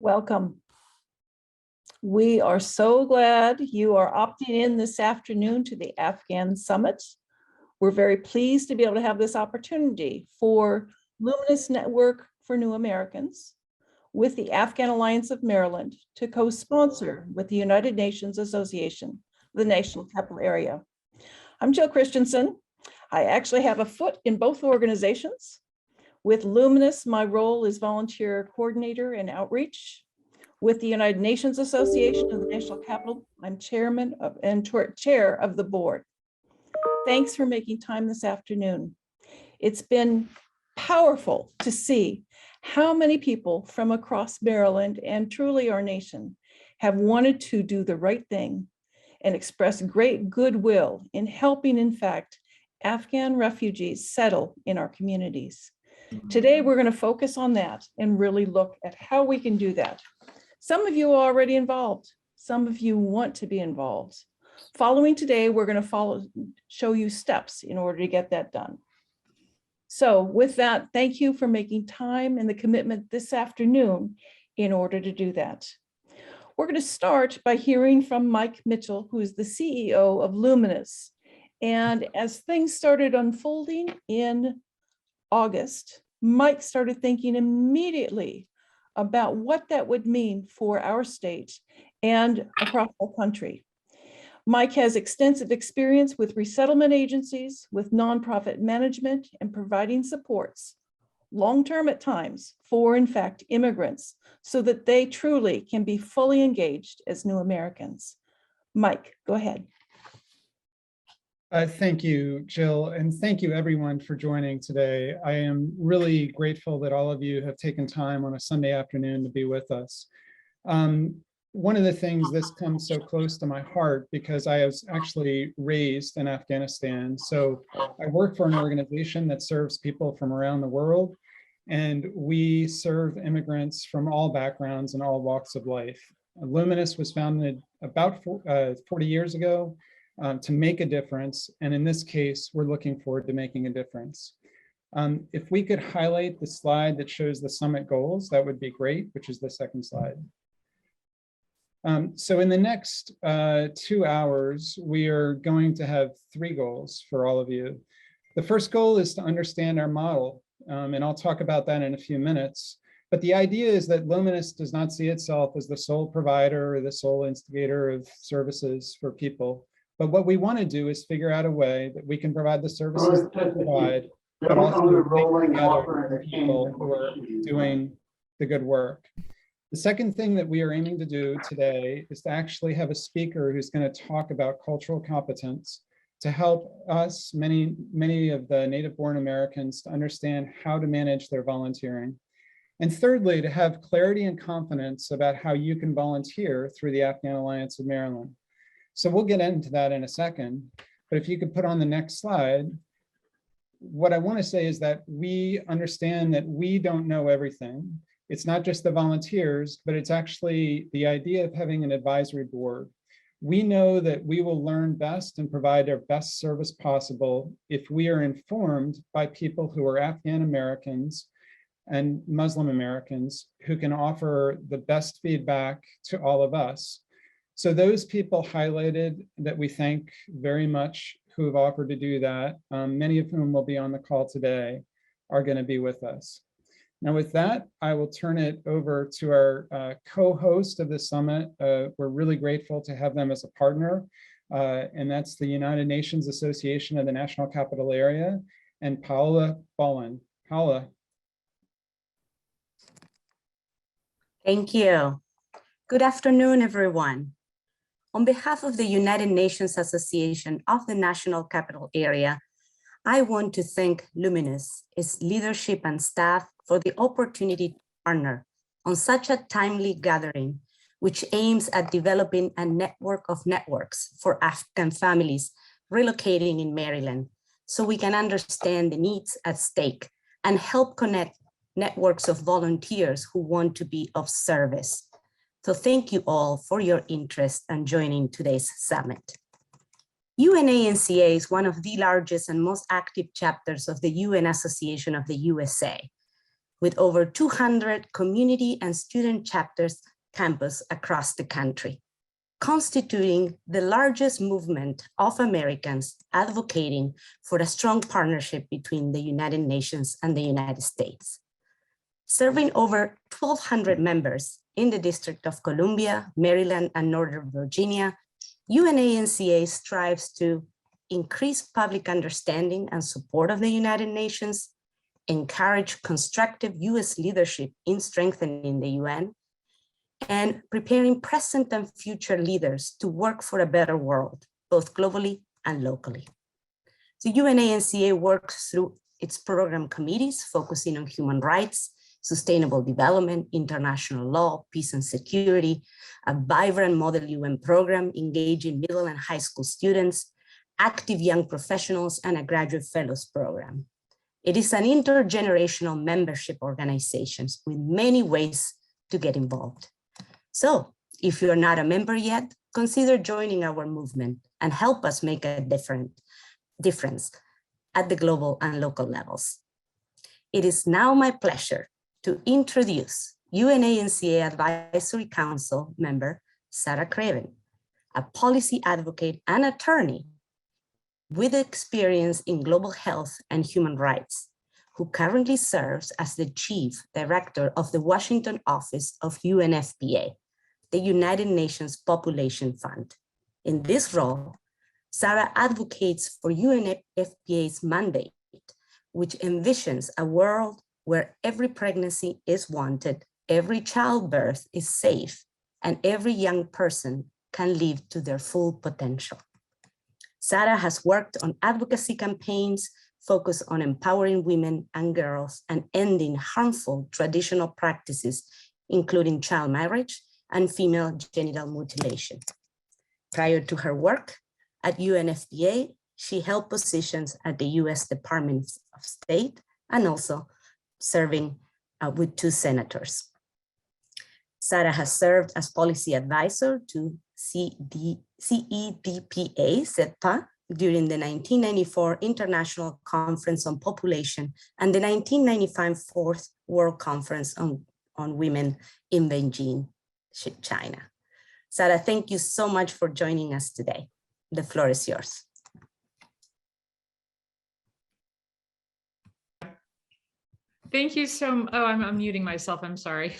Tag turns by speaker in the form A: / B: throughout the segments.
A: Welcome. We are so glad you are opting in this afternoon to the Afghan Summit. We're very pleased to be able to have this opportunity for Luminus Network for New Americans with the Afghan Alliance of Maryland to co-sponsor with the United Nations Association, the National Capital Area. I'm Jill Christensen. I actually have a foot in both organizations. With Luminous, my role is volunteer coordinator and outreach. With the United Nations Association of the National Capital, I'm chairman of and chair of the board. Thanks for making time this afternoon. It's been powerful to see how many people from across Maryland and truly our nation have wanted to do the right thing and express great goodwill in helping, in fact, Afghan refugees settle in our communities. Today, we're going to focus on that and really look at how we can do that. Some of you are already involved. Some of you want to be involved. Following today, we're going to show you steps in order to get that done. So with that, thank you for making time and the commitment this afternoon in order to do that. We're going to start by hearing from Mike Mitchell, who is the CEO of Luminous. And as things started unfolding in August, Mike started thinking immediately about what that would mean for our state and across the country. Mike has extensive experience with resettlement agencies, with nonprofit management, and providing supports, long-term at times, for, in fact, immigrants, so that they truly can be fully engaged as new Americans. Mike, go ahead.
B: Thank you, Jill, and thank you everyone for joining today. I am really grateful that all of you have taken time on a Sunday afternoon to be with us. One of the things, this comes so close to my heart because I was actually raised in Afghanistan. So I work for an organization that serves people from around the world, and we serve immigrants from all backgrounds and all walks of life. Luminous was founded about 40 years ago. To make a difference. And in this case, we're looking forward to making a difference. If we could highlight the slide that shows the summit goals, that would be great, which is the second slide. So in the next 2 hours, we are going to have 3 goals for all of you. The first goal is to understand our model, and I'll talk about that in a few minutes. But the idea is that Luminous does not see itself as the sole provider or the sole instigator of services for people. But what we want to do is figure out a way that we can provide the services that we provide, but also bring together people who are doing the good work. The second thing that we are aiming to do today is to actually have a speaker who's going to talk about cultural competence to help us, many of the native-born Americans, to understand how to manage their volunteering. And thirdly, to have clarity and confidence about how you can volunteer through the Afghan Alliance of Maryland. So we'll get into that in a second, but if you could put on the next slide, what I want to say is that we understand that we don't know everything. It's not just the volunteers, but it's actually the idea of having an advisory board. We know that we will learn best and provide our best service possible if we are informed by people who are Afghan Americans and Muslim Americans who can offer the best feedback to all of us. So those people highlighted that we thank very much who have offered to do that, many of whom will be on the call today, are going to be with us. Now with that, I will turn it over to our co-host of the summit. We're really grateful to have them as a partner, and that's the United Nations Association of the National Capital Area, and Paula Bolin. Paula.
C: Thank you. Good afternoon, everyone. On behalf of the United Nations Association of the National Capital Area, I want to thank Luminous, its leadership and staff for the opportunity to partner on such a timely gathering, which aims at developing a network of networks for Afghan families relocating in Maryland, so we can understand the needs at stake and help connect networks of volunteers who want to be of service. So thank you all for your interest and joining today's summit. UNA-NCA is one of the largest and most active chapters of the UN Association of the USA, with over 200 community and student chapters campus across the country, constituting the largest movement of Americans advocating for a strong partnership between the United Nations and the United States. Serving over 1,200 members in the District of Columbia, Maryland, and Northern Virginia, UNA-NCA strives to increase public understanding and support of the United Nations, encourage constructive US leadership in strengthening the UN, and preparing present and future leaders to work for a better world, both globally and locally. The UNA-NCA works through its program committees focusing on human rights, sustainable development, international law, peace and security, a vibrant model UN program engaging middle and high school students, active young professionals, and a graduate fellows program. It is an intergenerational membership organization with many ways to get involved. So if you're not a member yet, consider joining our movement and help us make a difference at the global and local levels. It is now my pleasure to introduce UNA-NCA Advisory Council member, Sarah Craven, a policy advocate and attorney with experience in global health and human rights, who currently serves as the Chief Director of the Washington office of UNFPA, the United Nations Population Fund. In this role, Sarah advocates for UNFPA's mandate, which envisions a world where every pregnancy is wanted, every childbirth is safe, and every young person can live to their full potential. Sarah has worked on advocacy campaigns focused on empowering women and girls and ending harmful traditional practices, including child marriage and female genital mutilation. Prior to her work at UNFPA, she held positions at the US Department of State and also serving with 2 senators. Sarah has served as policy advisor to CEDPA, CEDPA during the 1994 International Conference on Population and the 1995 Fourth World Conference on Women in Beijing, China. Sarah, thank you so much for joining us today. The floor is yours.
D: Thank you so, oh, I'm muting myself, I'm sorry.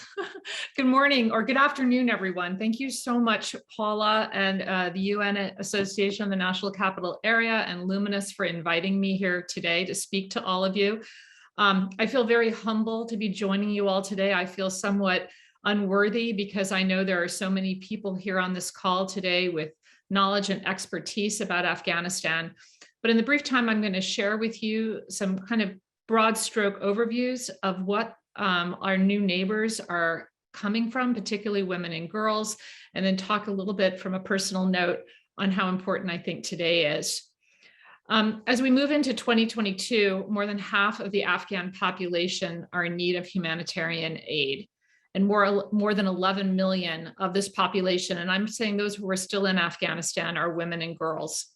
D: Good morning or good afternoon, everyone. Thank you so much, Paula and the UN Association of the National Capital Area and Luminous for inviting me here today to speak to all of you. I feel very humble to be joining you all today. I feel somewhat unworthy because I know there are so many people here on this call today with knowledge and expertise about Afghanistan. But in the brief time, I'm going to share with you some kind of broad stroke overviews of what our new neighbors are coming from, particularly women and girls, and then talk a little bit from a personal note on how important I think today is. As we move into 2022, more than half of the Afghan population are in need of humanitarian aid, and more than 11 million of this population, and I'm saying those who are still in Afghanistan, are women and girls.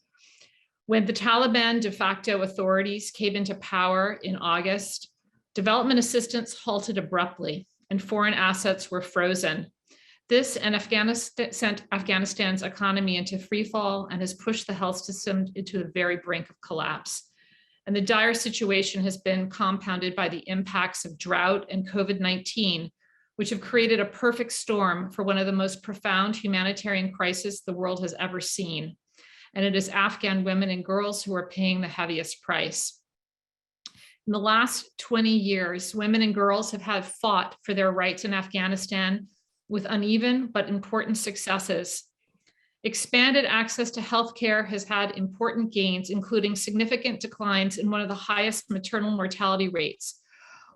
D: When the Taliban de facto authorities came into power in August, development assistance halted abruptly and foreign assets were frozen. This and sent Afghanistan's economy into freefall and has pushed the health system into the very brink of collapse. And the dire situation has been compounded by the impacts of drought and COVID-19, which have created a perfect storm for one of the most profound humanitarian crises the world has ever seen. And it is Afghan women and girls who are paying the heaviest price. In the last 20 years, women and girls have fought for their rights in Afghanistan with uneven but important successes. Expanded access to healthcare has had important gains, including significant declines in one of the highest maternal mortality rates.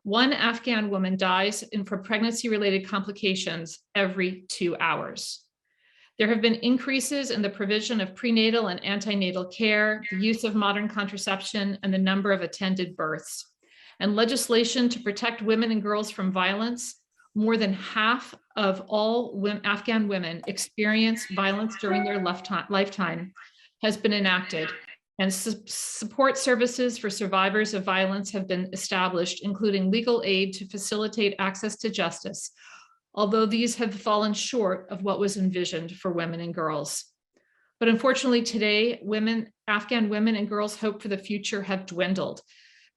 D: One Afghan woman dies from pregnancy-related complications every 2 hours. There have been increases in the provision of prenatal and antenatal care, the use of modern contraception, and the number of attended births. And legislation to protect women and girls from violence. More than half of all Afghan women experience violence during their lifetime has been enacted. And support services for survivors of violence have been established, including legal aid to facilitate access to justice, although these have fallen short of what was envisioned for women and girls. But unfortunately today, Afghan women and girls' hope for the future have dwindled.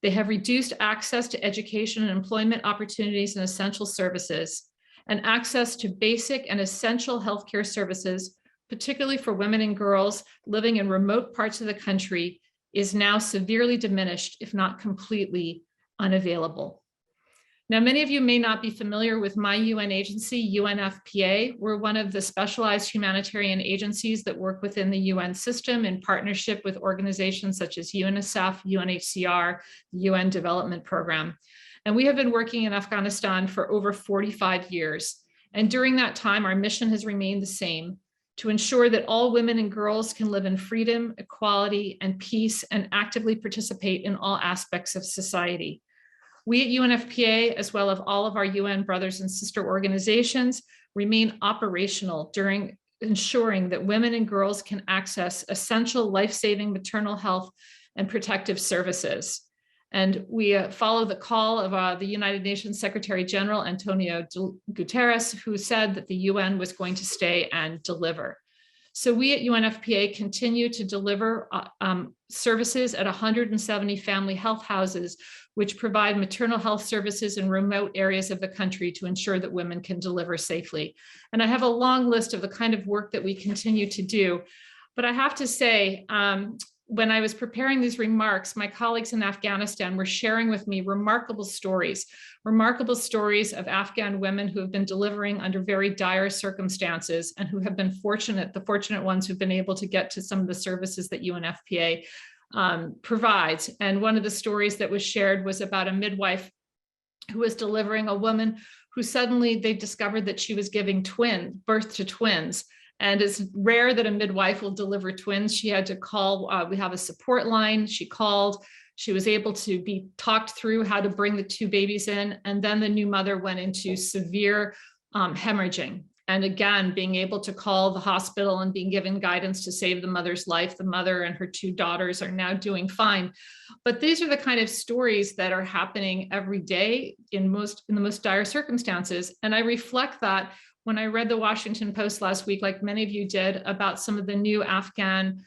D: They have reduced access to education and employment opportunities and essential services, and access to basic and essential healthcare services, particularly for women and girls living in remote parts of the country, is now severely diminished, if not completely unavailable. Now, many of you may not be familiar with my UN agency, UNFPA. We're one of the specialized humanitarian agencies that work within the UN system in partnership with organizations such as UNICEF, UNHCR, the UN Development Program. And we have been working in Afghanistan for over 45 years. And during that time, our mission has remained the same: to ensure that all women and girls can live in freedom, equality, and peace, and actively participate in all aspects of society. We at UNFPA, as well as all of our UN brothers and sister organizations, remain operational during ensuring that women and girls can access essential life-saving maternal health and protective services. And we follow the call of the United Nations Secretary General Antonio Guterres, who said that the UN was going to stay and deliver. So we at UNFPA continue to deliver services at 170 family health houses, which provide maternal health services in remote areas of the country to ensure that women can deliver safely. And I have a long list of the kind of work that we continue to do. But I have to say, when I was preparing these remarks, my colleagues in Afghanistan were sharing with me remarkable stories of Afghan women who have been delivering under very dire circumstances and who have been the fortunate ones who've been able to get to some of the services that UNFPA provides. And one of the stories that was shared was about a midwife who was delivering a woman who suddenly they discovered that she was giving birth to twins. And it's rare that a midwife will deliver twins. She had to call, we have a support line. She called, she was able to be talked through how to bring the two babies in. And then the new mother went into severe hemorrhaging. And again, being able to call the hospital and being given guidance to save the mother's life. The mother and her two daughters are now doing fine. But these are the kind of stories that are happening every day in the most dire circumstances. And I reflect that when I read the Washington Post last week, like many of you did, about some of the new Afghan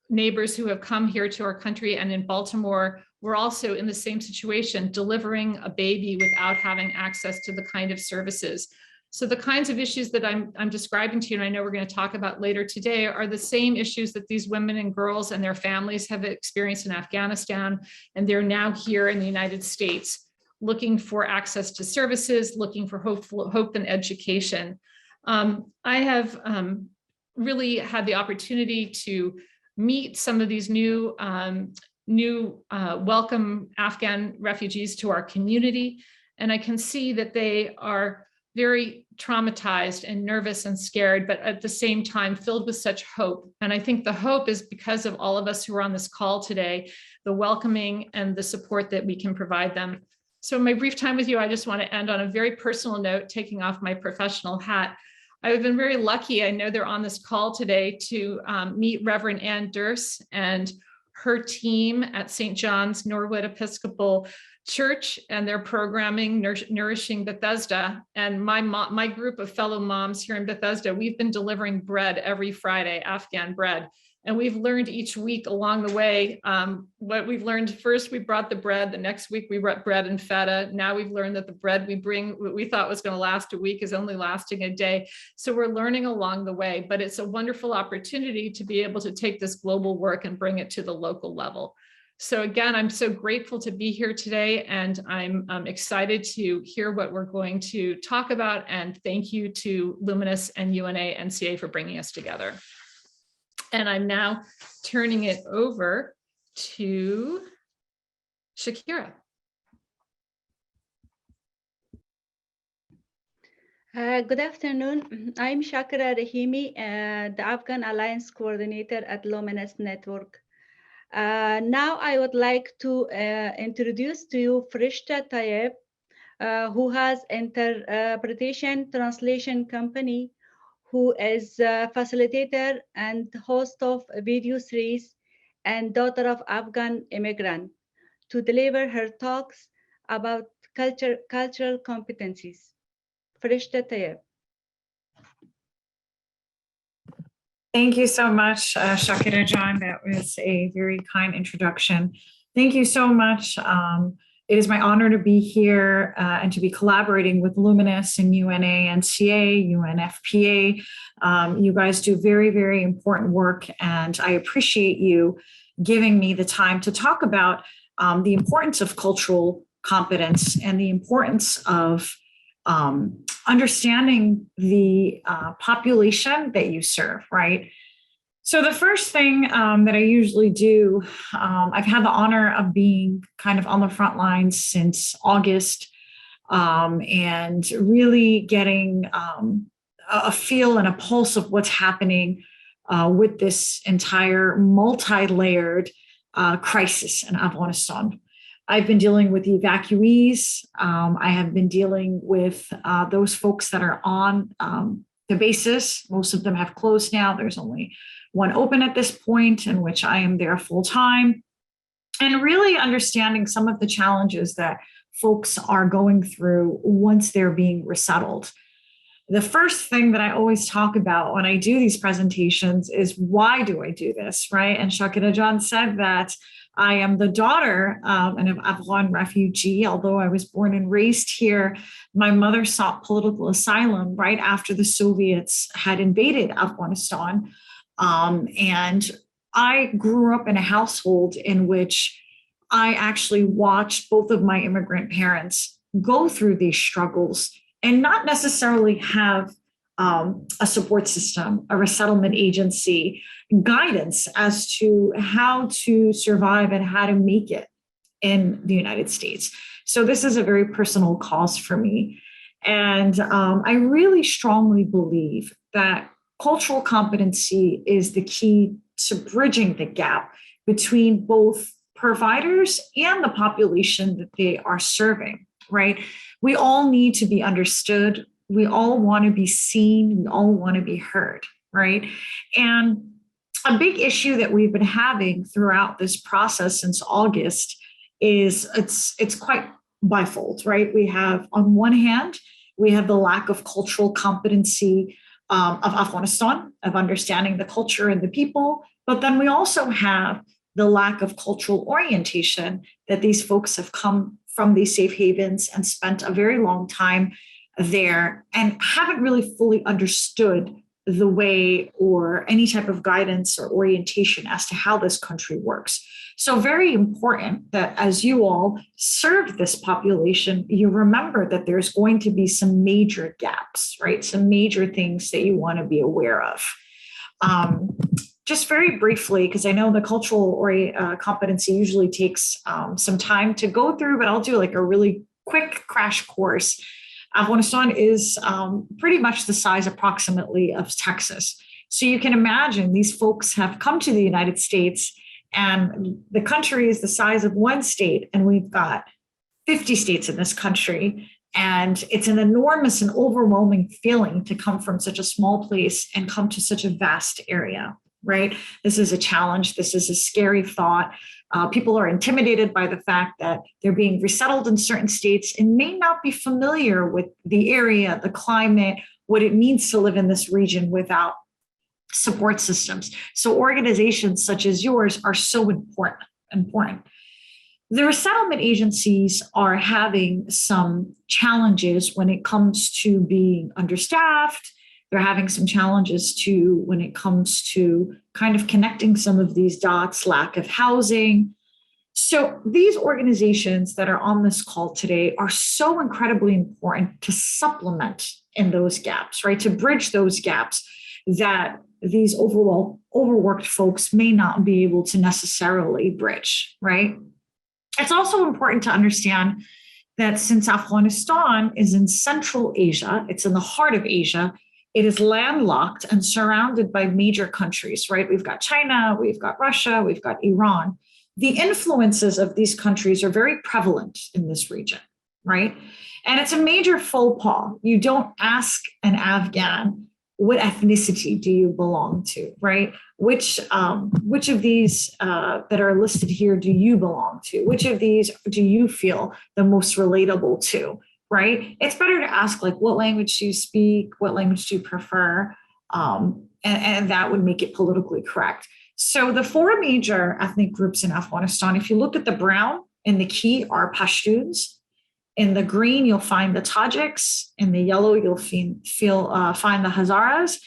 D: neighbors who have come here to our country, and in Baltimore, we're also in the same situation, delivering a baby without having access to the kind of services. So the kinds of issues that I'm describing to you, and I know we're going to talk about later today, are the same issues that these women and girls and their families have experienced in Afghanistan, and they're now here in the United States, looking for access to services, looking for hope and education. I have really had the opportunity to meet some of these new welcome Afghan refugees to our community. And I can see that they are very traumatized and nervous and scared, but at the same time filled with such hope. And I think the hope is because of all of us who are on this call today, the welcoming and the support that we can provide them. So in my brief time with you, I just want to end on a very personal note, taking off my professional hat. I've been very lucky, I know they're on this call today, to meet Reverend Ann Durst and her team at St. John's Norwood Episcopal Church and their programming, Nourishing Bethesda. And my group of fellow moms here in Bethesda, we've been delivering bread every Friday, Afghan bread. And we've learned each week along the way what we've learned. First, we brought the bread. The next week, we brought bread and feta. Now we've learned that the bread we bring, what we thought was going to last a week, is only lasting a day. So we're learning along the way, but it's a wonderful opportunity to be able to take this global work and bring it to the local level. So again, I'm so grateful to be here today, and I'm excited to hear what we're going to talk about. And thank you to Luminous and UNA-NCA for bringing us together. And I'm now turning it over to Shakira.
E: Good afternoon. I'm Shakira Rahimi, the Afghan Alliance Coordinator at Luminus Network. Now I would like to introduce to you Frishta Tayeb, who has interpretation translation company, who is a facilitator and host of a video series and daughter of Afghan immigrant, to deliver her talks about cultural competencies. Farishta Tayyib.
D: Thank you so much, Shakira John. That was a very kind introduction. Thank you so much. It is my honor to be here and to be collaborating with Luminous and UNA-NCA, UNFPA. You guys do very, very important work, and I appreciate you giving me the time to talk about the importance of cultural competence and the importance of understanding the population that you serve, right? So the first thing that I usually do, I've had the honor of being kind of on the front lines since August and really getting a feel and a pulse of what's happening with this entire multi-layered crisis in Afghanistan. I've been dealing with the evacuees. I have been dealing with those folks that are on the bases. Most of them have closed now. There's only one open at this point, in which I am there full time, and really understanding some of the challenges that folks are going through once they're being resettled. The first thing that I always talk about when I do these presentations is, why do I do this, right? And Shakira John said that I am the daughter of an Afghan refugee. Although I was born and raised here, my mother sought political asylum right after the Soviets had invaded Afghanistan. And I grew up in a household in which I actually watched both of my immigrant parents go through these struggles and not necessarily have a support system, a resettlement agency, guidance as to how to survive and how to make it in the United States. So this is a very personal cause for me. And I really strongly believe that cultural competency is the key to bridging the gap between both providers and the population that they are serving, right? We all need to be understood. We all want to be seen. We all want to be heard, right? And a big issue that we've been having throughout this process since August is it's quite bifold, right? We have, on one hand, we have the lack of cultural competency of Afghanistan, of understanding the culture and the people, but then we also have the lack of cultural orientation that these folks have come from these safe havens and spent a very long time there and haven't really fully understood the way or any type of guidance or orientation as to how this country works. So very important that as you all serve this population, you remember that there's going to be some major gaps, right? Some major things that you want to be aware of. Just very briefly, because I know the cultural competency usually takes some time to go through, but I'll do like a really quick crash course. Afghanistan is pretty much the size approximately of Texas. So you can imagine these folks have come to the United States and the country is the size of one state, and we've got 50 states in this country. And it's an enormous and overwhelming feeling to come from such a small place and come to such a vast area, right? This is a challenge. This is a scary thought. People are intimidated by the fact that they're being resettled in certain states and may not be familiar with the area, the climate, what it means to live in this region without support systems. So organizations such as yours are so important. The resettlement agencies are having some challenges when it comes to being understaffed. They're having some challenges too when it comes to kind of connecting some of these dots, lack of housing. So these organizations that are on this call today are so incredibly important to supplement in those gaps, right? To bridge those gaps that these overworked folks may not be able to necessarily bridge, right? It's also important to understand that since Afghanistan is in Central Asia, it's in the heart of Asia, it is landlocked and surrounded by major countries, right? We've got China, we've got Russia, we've got Iran. The influences of these countries are very prevalent in this region, right? And it's a major faux pas. You don't ask an Afghan,
F: what ethnicity do you belong to, right? Which of these that are listed here do you belong to? Which of these do you feel the most relatable to, right? It's better to ask like, what language do you speak? What language do you prefer? And that would make it politically correct. So the 4 major ethnic groups in Afghanistan, if you look at the brown and the key are Pashtuns. In the green, you'll find the Tajiks. In the yellow, you'll find the Hazaras,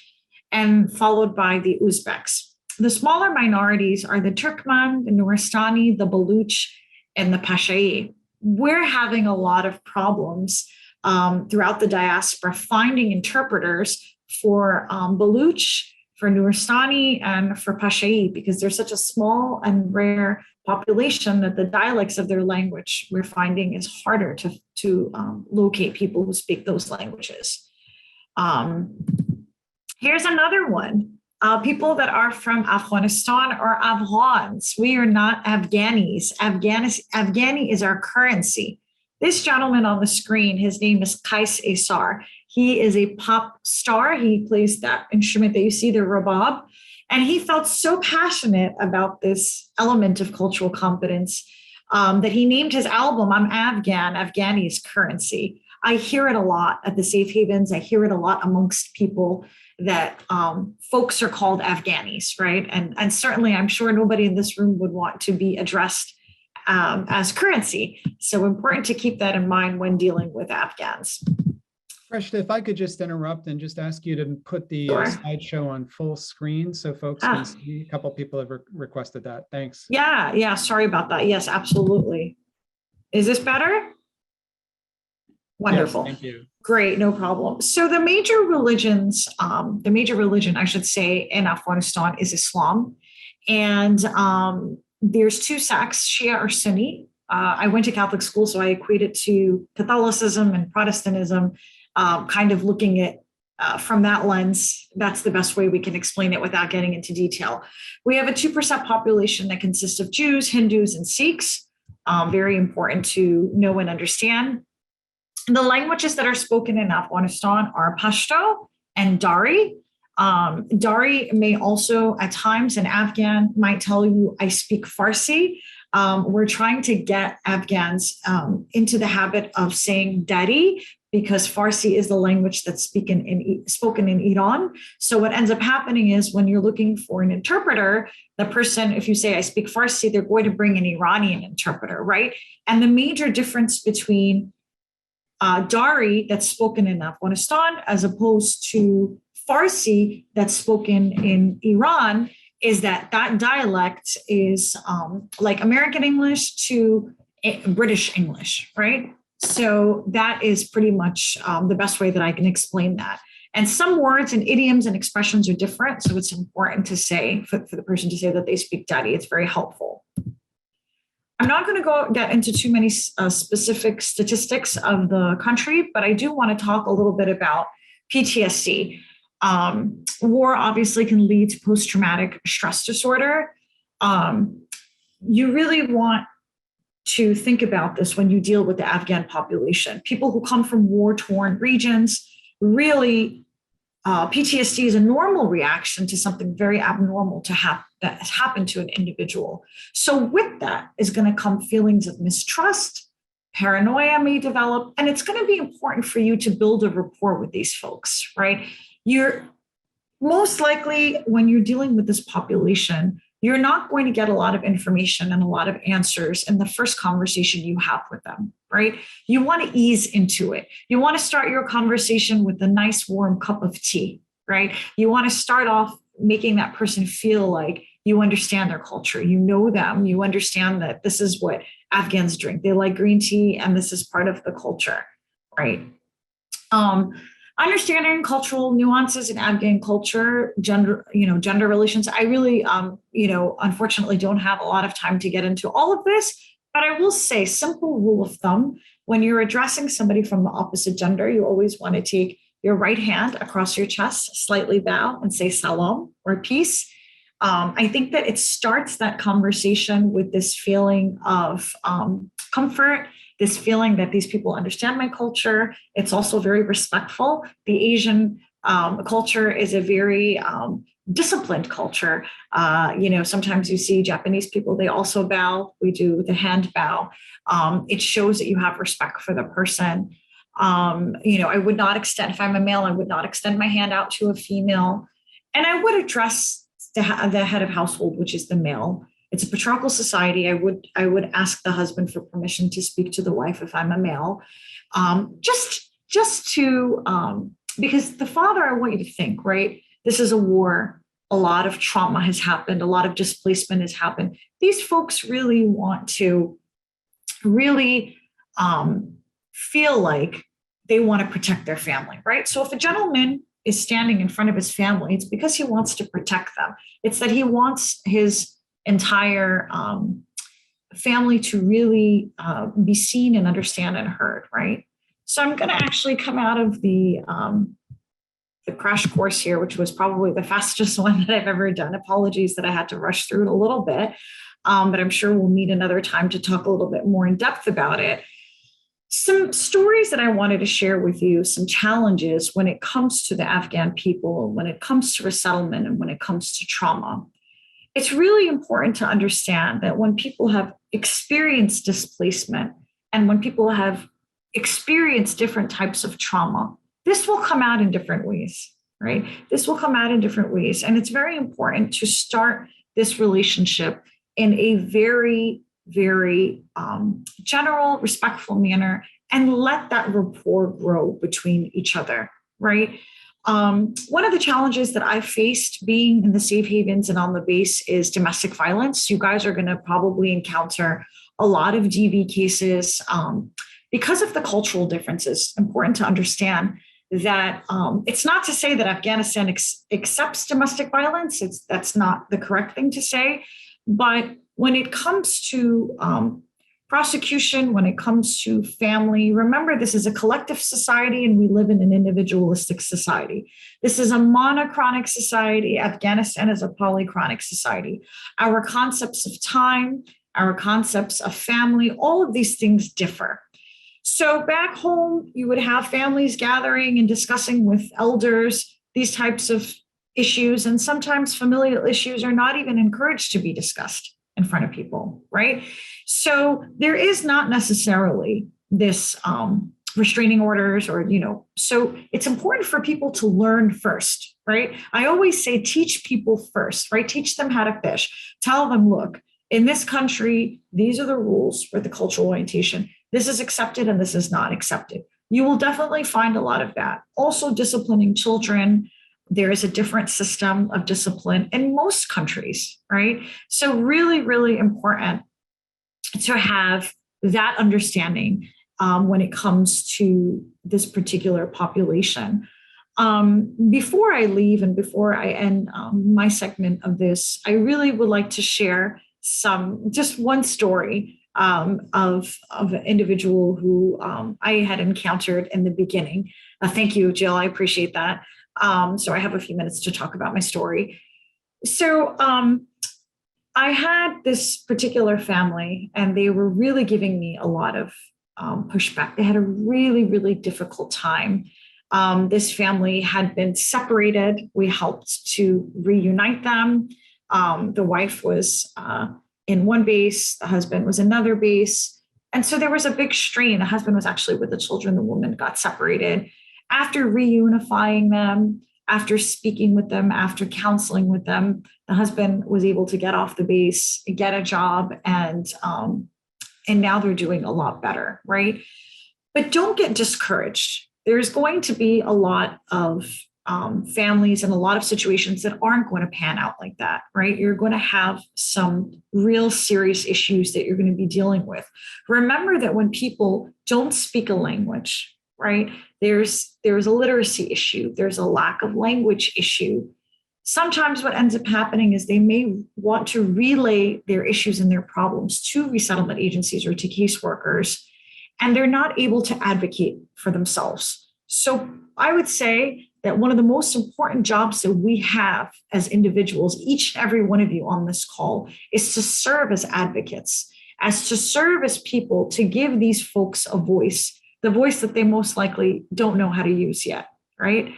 F: and followed by the Uzbeks. The smaller minorities are the Turkmen, the Nuristani, the Baluch, and the Pashai. We're having a lot of problems throughout the diaspora finding interpreters for Baluch, for Nuristani, and for Pashai, because they're such a small and rare population that the dialects of their language we're finding is harder to locate people who speak those languages. Here's another one. People that are from Afghanistan are Afghans. We are not Afghanis. Afghani is our currency. This gentleman on the screen, his name is Qais Asar. He is a pop star. He plays that instrument that you see, the rabab. And he felt so passionate about this element of cultural competence that he named his album, I'm Afghan, Afghani is currency. I hear it a lot at the safe havens. I hear it a lot amongst people that folks are called Afghanis, right? And certainly I'm sure nobody in this room would want to be addressed as currency. So important to keep that in mind when dealing with Afghans.
B: Rashida, if I could just interrupt and just ask you to put the
F: Sure.
B: slideshow on full screen so folks can see. A couple people have requested that. Thanks.
F: Yeah, sorry about that. Yes, absolutely. Is this better? Wonderful.
B: Yes, thank you.
F: Great, no problem. So the major religion, I should say, in Afghanistan is Islam. And there's 2 sects, Shia or Sunni. I went to Catholic school, so I equate it to Catholicism and Protestantism. Kind of looking at from that lens, that's the best way we can explain it without getting into detail. We have a 2% population that consists of Jews, Hindus, and Sikhs. Very important to know and understand. The languages that are spoken in Afghanistan are Pashto and Dari. Dari may also, at times, an Afghan might tell you, I speak Farsi. We're trying to get Afghans into the habit of saying Dari, because Farsi is the language that's spoken in Iran. So what ends up happening is when you're looking for an interpreter, the person, if you say, I speak Farsi, they're going to bring an Iranian interpreter, right? And the major difference between Dari that's spoken in Afghanistan as opposed to Farsi that's spoken in Iran is that dialect is like American English to British English, right? So that is pretty much the best way that I can explain that. And some words and idioms and expressions are different. So it's important to say, for the person to say that they speak Dari, it's very helpful. I'm not going to get into too many specific statistics of the country, but I do want to talk a little bit about PTSD. War obviously can lead to post-traumatic stress disorder. You really want to think about this when you deal with the Afghan population. People who come from war-torn regions, really, PTSD is a normal reaction to something very abnormal that has happened to an individual. So with that is going to come feelings of mistrust, paranoia may develop, and it's going to be important for you to build a rapport with these folks, right? You're most likely, when you're dealing with this population, you're not going to get a lot of information and a lot of answers in the first conversation you have with them, right? You want to ease into it. You want to start your conversation with a nice warm cup of tea, right? You want to start off making that person feel like you understand their culture, you know them, you understand that this is what Afghans drink. They like green tea and this is part of the culture, right? Understanding cultural nuances in Afghan culture, gender relations. I really, unfortunately don't have a lot of time to get into all of this, but I will say simple rule of thumb, when you're addressing somebody from the opposite gender, you always want to take your right hand across your chest, slightly bow and say salam or peace. I think that it starts that conversation with this feeling of comfort, this feeling that these people understand my culture. It's also very respectful. The Asian Culture is a very disciplined culture. Sometimes you see Japanese people, they also bow. We do the hand bow. It shows that you have respect for the person. I would not extend, if I'm a male, I would not extend my hand out to a female. And I would address the head of household, which is the male. It's a patriarchal society. I would ask the husband for permission to speak to the wife if I'm a male. Just to, because the father, I want you to think, right? This is a war. A lot of trauma has happened. A lot of displacement has happened. These folks really want to feel like they want to protect their family, right? So if a gentleman is standing in front of his family, it's because he wants to protect them. It's that he wants his entire family to really be seen and understand and heard, right? So I'm going to actually come out of the crash course here, which was probably the fastest one that I've ever done. Apologies that I had to rush through it a little bit, but I'm sure we'll need another time to talk a little bit more in depth about it. Some stories that I wanted to share with you, some challenges when it comes to the Afghan people, when it comes to resettlement, and when it comes to trauma. It's really important to understand that when people have experienced displacement and when people have experienced different types of trauma, this will come out in different ways, right? This will come out in different ways. And it's very important to start this relationship in a very, very general, respectful manner and let that rapport grow between each other, right? One of the challenges that I faced being in the safe havens and on the base is domestic violence. You guys are going to probably encounter a lot of DV cases because of the cultural differences. Important to understand that it's not to say that Afghanistan accepts domestic violence. That's not the correct thing to say. But when it comes to prosecution, when it comes to family, remember this is a collective society and we live in an individualistic society. This is a monochronic society. Afghanistan is a polychronic society. Our concepts of time, our concepts of family, all of these things differ. So back home, you would have families gathering and discussing with elders these types of issues, and sometimes familial issues are not even encouraged to be discussed in front of people, right? So there is not necessarily this restraining orders or, so it's important for people to learn first, right? I always say, teach people first, right? Teach them how to fish. Tell them, look, in this country, these are the rules for the cultural orientation. This is accepted and this is not accepted. You will definitely find a lot of that. Also disciplining children. There is a different system of discipline in most countries, right? So really, really important to have that understanding when it comes to this particular population. Before I leave and before I end my segment of this, I really would like to share just one story of an individual who I had encountered in the beginning. Thank you, Jill. I appreciate that. So I have a few minutes to talk about my story. So I had this particular family, and they were really giving me a lot of pushback. They had a really, really difficult time. This family had been separated. We helped to reunite them. The wife was in one base, the husband was another base. And so there was a big strain. The husband was actually with the children. The woman got separated. After reunifying them, after speaking with them, after counseling with them, the husband was able to get off the base, get a job, and now they're doing a lot better, right? But don't get discouraged. There's going to be a lot of families and a lot of situations that aren't going to pan out like that, right? You're going to have some real serious issues that you're going to be dealing with. Remember that when people don't speak a language, right? There's a literacy issue. There's a lack of language issue. Sometimes what ends up happening is they may want to relay their issues and their problems to resettlement agencies or to caseworkers, and they're not able to advocate for themselves. So I would say that one of the most important jobs that we have as individuals, each and every one of you on this call, is to serve as advocates, as to serve as people to give these folks a voice, the voice that they most likely don't know how to use yet, right?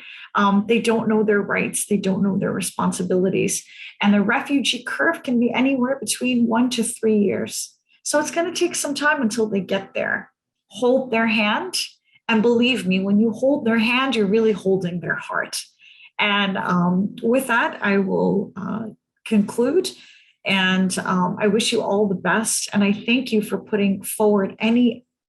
F: They don't know their rights. They don't know their responsibilities. And the refugee curve can be anywhere between 1 to 3 years. So it's going to take some time until they get there. Hold their hand. And believe me, when you hold their hand, you're really holding their heart. And with that, I will conclude. And I wish you all the best. And I thank you for putting forward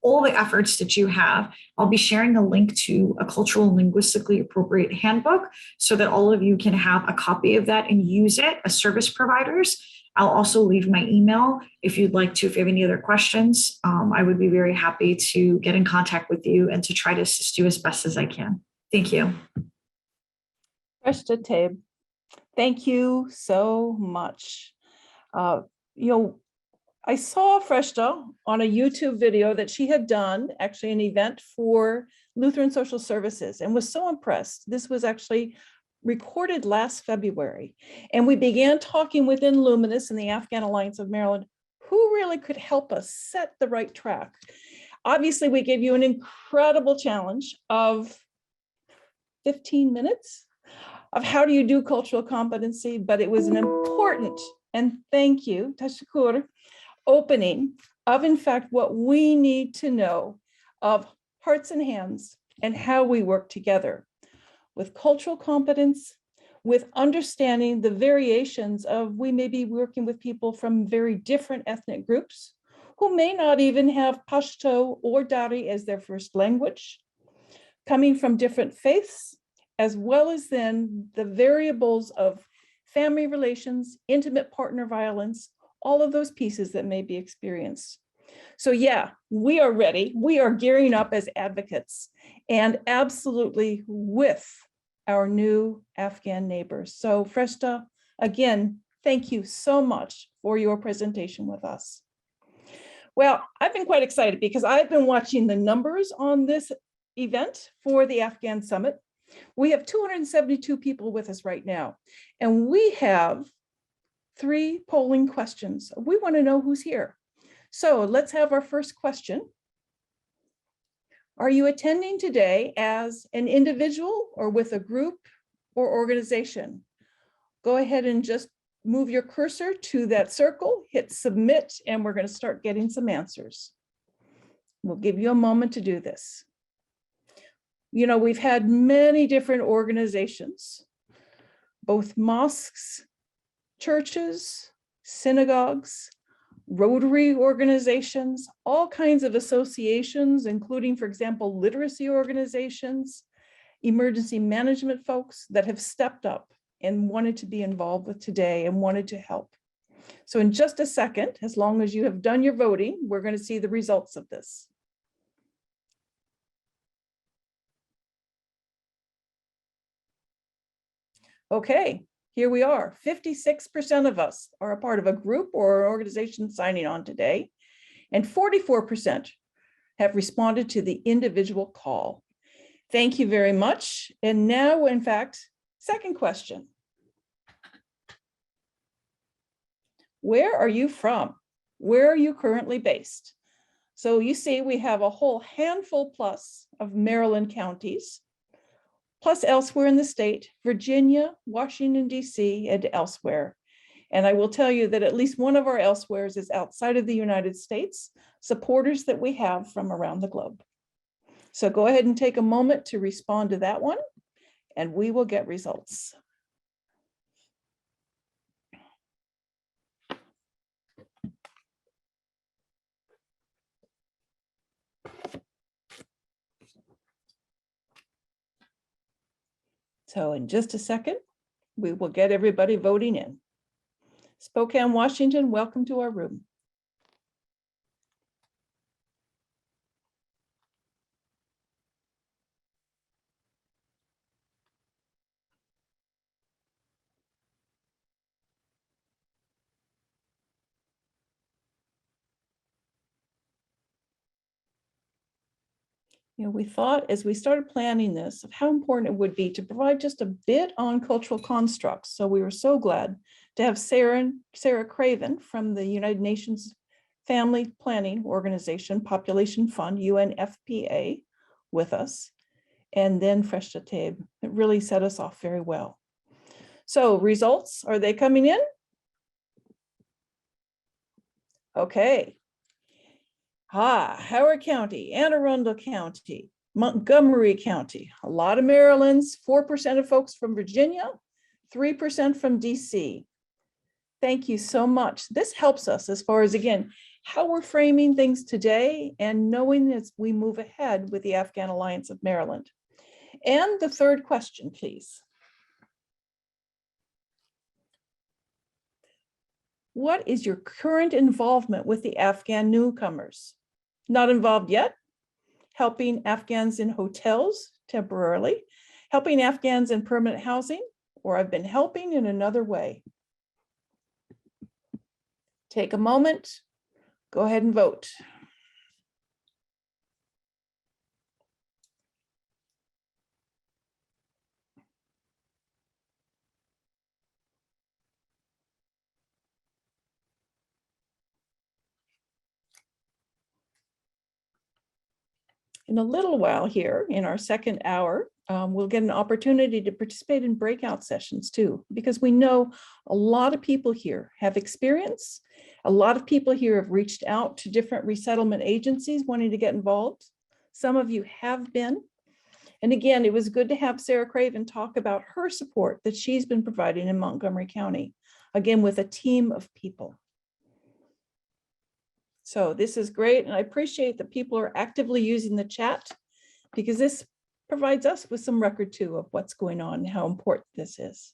F: all the efforts that you have. I'll be sharing a link to a cultural and linguistically appropriate handbook so that all of you can have a copy of that and use it as service providers. I'll also leave my email if you'd like to, if you have any other questions. I would be very happy to get in contact with you and to try to assist you as best as I can. Thank you.
A: Freshta Taib, thank you so much. I saw Freshta on a YouTube video that she had done, actually an event for Lutheran Social Services, and was so impressed. This was actually recorded last February. And we began talking within Luminous and the Afghan Alliance of Maryland, who really could help us set the right track. Obviously, we gave you an incredible challenge of 15 minutes of how do you do cultural competency, but it was an important, and thank you, Tashkur, opening of, in fact, what we need to know of hearts and hands and how we work together with cultural competence, with understanding the variations of, we may be working with people from very different ethnic groups who may not even have Pashto or Dari as their first language, coming from different faiths, as well as then the variables of family relations, intimate partner violence, all of those pieces that may be experienced. So yeah, we are ready. We are gearing up as advocates and absolutely with our new Afghan neighbors. So Freshta, again, thank you so much for your presentation with us. Well, I've been quite excited because I've been watching the numbers on this event for the Afghan Summit. We have 272 people with us right now, and we have 3 polling questions. We want to know who's here. So let's have our first question. Are you attending today as an individual or with a group or organization? Go ahead and just move your cursor to that circle, hit submit, and we're going to start getting some answers. We'll give you a moment to do this. We've had many different organizations, both mosques, churches, synagogues, Rotary organizations, all kinds of associations, including, for example, literacy organizations, emergency management folks that have stepped up and wanted to be involved with today and wanted to help. So in just a second, as long as you have done your voting, we're going to see the results of this. Okay. Here we are, 56% of us are a part of a group or an organization signing on today, and 44% have responded to the individual call. Thank you very much. And now, in fact, second question. Where are you from? Where are you currently based? So you see, we have a whole handful plus of Maryland counties, plus elsewhere in the state, Virginia, Washington, D.C., and elsewhere. And I will tell you that at least one of our elsewheres is outside of the United States, supporters that we have from around the globe. So go ahead and take a moment to respond to that one, and we will get results. So in just a second, we will get everybody voting in. Spokane, Washington, welcome to our room. We thought as we started planning this of how important it would be to provide just a bit on cultural constructs. So we were so glad to have Sarah Craven from the United Nations Family Planning Organization Population Fund, UNFPA, with us. and then Fresh Taib. It really set us off very well. So results, are they coming in? Okay. Howard County, Anne Arundel County, Montgomery County, a lot of Maryland's, 4% of folks from Virginia, 3% from DC. Thank you so much. This helps us as far as, again, how we're framing things today and knowing as we move ahead with the Afghan Alliance of Maryland. And the third question, please. What is your current involvement with the Afghan newcomers? Not involved yet? Helping Afghans in hotels temporarily, helping Afghans in permanent housing, or I've been helping in another way. Take a moment, go ahead and vote. In a little while here, in our second hour, we'll get an opportunity to participate in breakout sessions too, because we know a lot of people here have experience. A lot of people here have reached out to different resettlement agencies wanting to get involved. Some of you have been. And again, it was good to have Sarah Craven talk about her support that she's been providing in Montgomery County, again, with a team of people. So this is great, and I appreciate that people are actively using the chat because this provides us with some record too of what's going on and how important this is.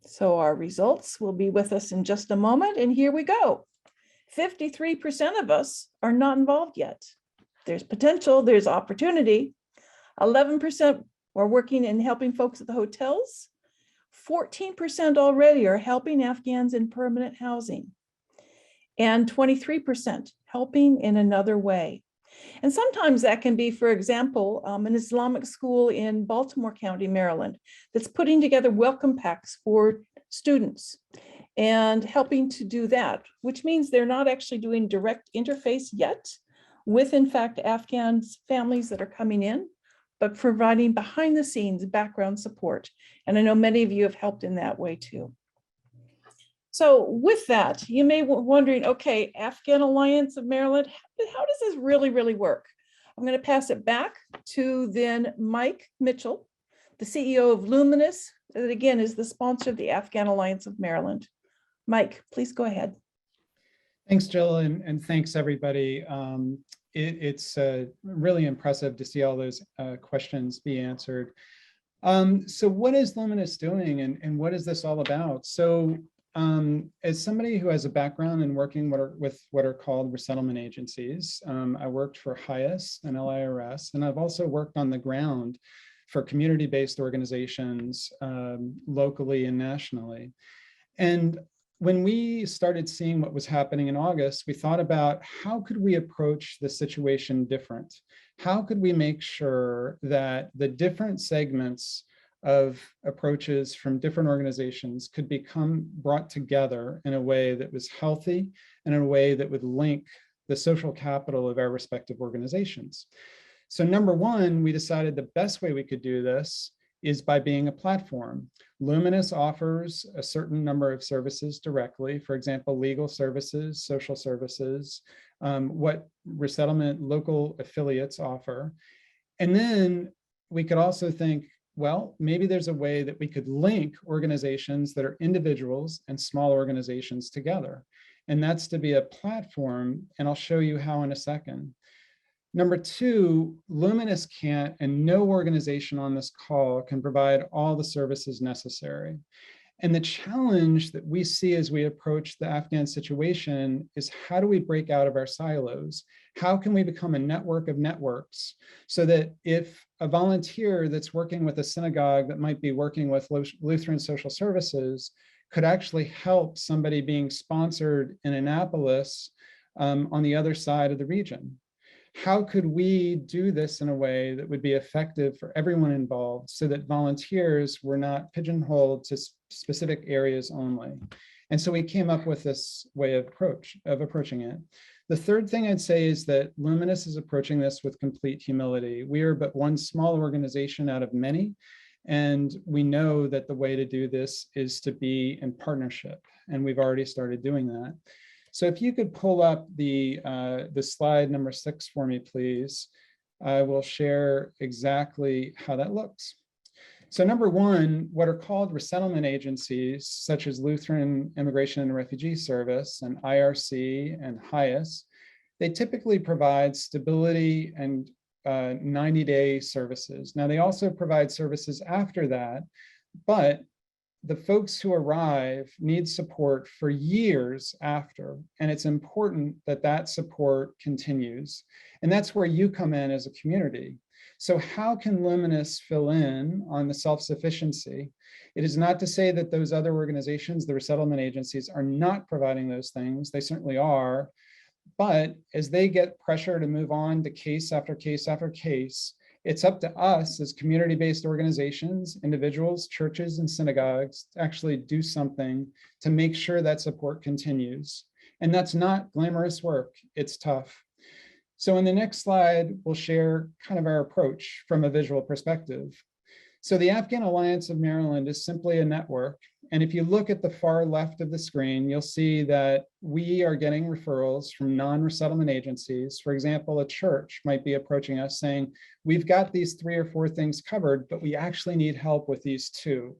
A: So our results will be with us in just a moment, and here we go. 53% of us are not involved yet. There's potential, there's opportunity. 11% are working and helping folks at the hotels. 14% already are helping Afghans in permanent housing. And 23% helping in another way. And sometimes that can be, for example, an Islamic school in Baltimore County, Maryland, that's putting together welcome packs for students and helping to do that, which means they're not actually doing direct interface yet with, in fact, Afghan families that are coming in, but providing behind the scenes background support. And I know many of you have helped in that way too. So with that, you may be wondering, okay, Afghan Alliance of Maryland, how does this really work? I'm going to pass it back to then Mike Mitchell, the CEO of Luminous, that again is the sponsor of the Afghan Alliance of Maryland. Mike, please go ahead.
B: Thanks, Jill, and thanks everybody. It's really impressive to see all those questions be answered. So what is Luminous doing and what is this all about? So as somebody who has a background in working with what are called resettlement agencies, I worked for HIAS and LIRS, and I've also worked on the ground for community-based organizations locally and nationally. And when we started seeing what was happening in August, we thought about how could we approach the situation different? How could we make sure that the different segments of approaches from different organizations could become brought together in a way that was healthy and in a way that would link the social capital of our respective organizations. So number one, we decided the best way we could do this is by being a platform. Luminous offers a certain number of services directly, for example, legal services, social services, what resettlement local affiliates offer. And then we could also think, well, maybe there's a way that we could link organizations that are individuals and small organizations together. And that's to be a platform, and I'll show you how in a second. Number two, Luminous can't, and no organization on this call can provide all the services necessary. And the challenge that we see as we approach the Afghan situation is how do we break out of our silos? How can we become a network of networks so that if a volunteer that's working with a synagogue that might be working with Lutheran social services could actually help somebody being sponsored in Annapolis on the other side of the region? How could we do this in a way that would be effective for everyone involved so that volunteers were not pigeonholed to specific areas only? And so we came up with this way of approaching it. The third thing I'd say is that Luminous is approaching this with complete humility. We are but one small organization out of many, and we know that the way to do this is to be in partnership, and we've already started doing that. So if you could pull up the slide number 6 for me, please, I will share exactly how that looks. So number one, what are called resettlement agencies, such as Lutheran Immigration and Refugee Service and IRC and HIAS, they typically provide stability and 90-day services. Now, they also provide services after that, but the folks who arrive need support for years after, and it's important that that support continues. And that's where you come in as a community. So how can Luminous fill in on the self-sufficiency? It is not to say that those other organizations, the resettlement agencies, are not providing those things. They certainly are. But as they get pressure to move on to case after case after case, it's up to us as community-based organizations, individuals, churches, and synagogues to actually do something to make sure that support continues. And that's not glamorous work, it's tough. So in the next slide, we'll share kind of our approach from a visual perspective. So the Afghan Alliance of Maryland is simply a network. And if you look at the far left of the screen, you'll see that we are getting referrals from non-resettlement agencies. For example, a church might be approaching us saying, we've got these 3 or 4 things covered, but we actually need help with these 2.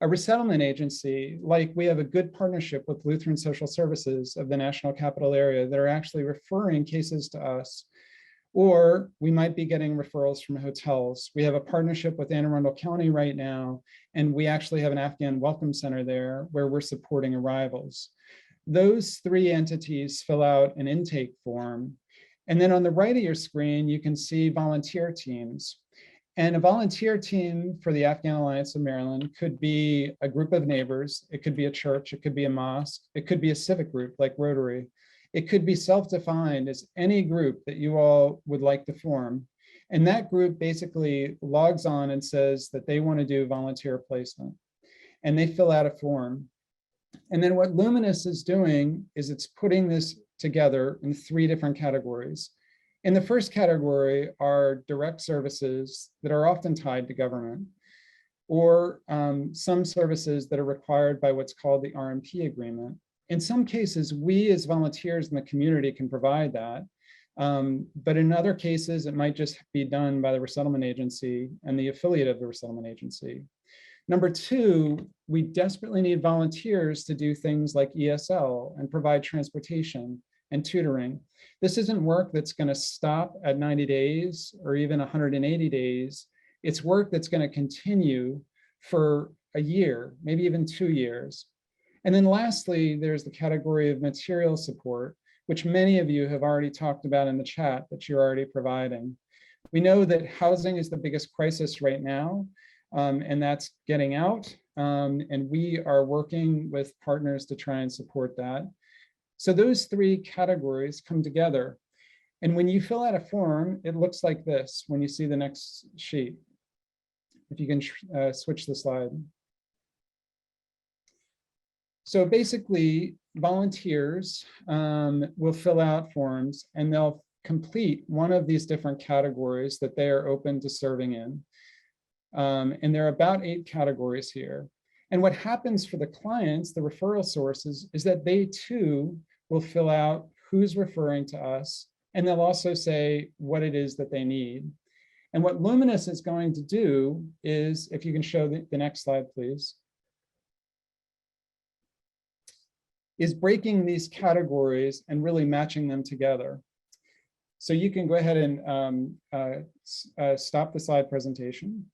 B: A resettlement agency, like we have a good partnership with Lutheran Social Services of the National Capital Area that are actually referring cases to us. Or we might be getting referrals from hotels. We have a partnership with Anne Arundel County right now, and we actually have an Afghan Welcome Center there where we're supporting arrivals. Those 3 entities fill out an intake form. And then on the right of your screen, you can see volunteer teams. And a volunteer team for the Afghan Alliance of Maryland could be a group of neighbors. It could be a church. It could be a mosque. It could be a civic group like Rotary. It could be self-defined as any group that you all would like to form. And that group basically logs on and says that they want to do volunteer placement. And they fill out a form. And then what Luminous is doing is it's putting this together in 3 different categories. In the first category are direct services that are often tied to government, or some services that are required by what's called the RMP agreement. In some cases, we as volunteers in the community can provide that. But in other cases, it might just be done by the resettlement agency and the affiliate of the resettlement agency. Number 2, we desperately need volunteers to do things like ESL and provide transportation and tutoring. This isn't work that's going to stop at 90 days or even 180 days. It's work that's going to continue for a year, maybe even 2 years. And then lastly, there's the category of material support, which many of you have already talked about in the chat that you're already providing. We know that housing is the biggest crisis right now, and that's getting out. And we are working with partners to try and support that. So those 3 categories come together. And when you fill out a form, it looks like this when you see the next sheet. If you can switch the slide. So basically, volunteers will fill out forms and they'll complete one of these different categories that they are open to serving in. And there are about 8 categories here. And what happens for the clients, the referral sources, is that they too will fill out who's referring to us, and they'll also say what it is that they need. And what Luminous is going to do is, if you can show the next slide, please, is breaking these categories and really matching them together. So you can go ahead and stop the slide presentation.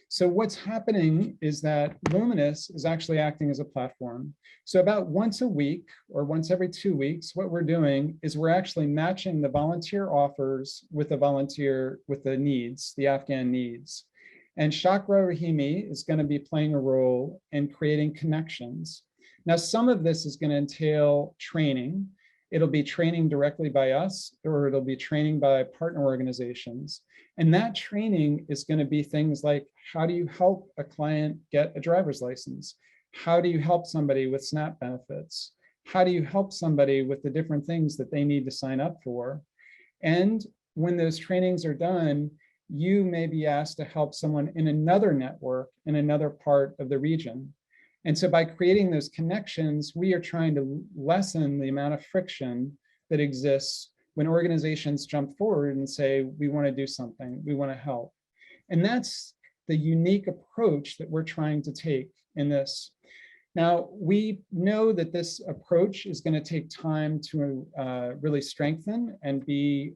B: So what's happening is that Luminous is actually acting as a platform. So about once a week or once every 2 weeks, what we're doing is we're actually matching the volunteer offers with the needs, the Afghan needs. And Shakira Rahimi is going to be playing a role in creating connections. Now, some of this is going to entail training. It'll be training directly by us, or it'll be training by partner organizations. And that training is going to be things like, how do you help a client get a driver's license? How do you help somebody with SNAP benefits? How do you help somebody with the different things that they need to sign up for? And when those trainings are done, you may be asked to help someone in another network in another part of the region. And so by creating those connections, we are trying to lessen the amount of friction that exists when organizations jump forward and say, we want to do something, we want to help. And that's the unique approach that we're trying to take in this. Now, we know that this approach is going to take time to really strengthen and be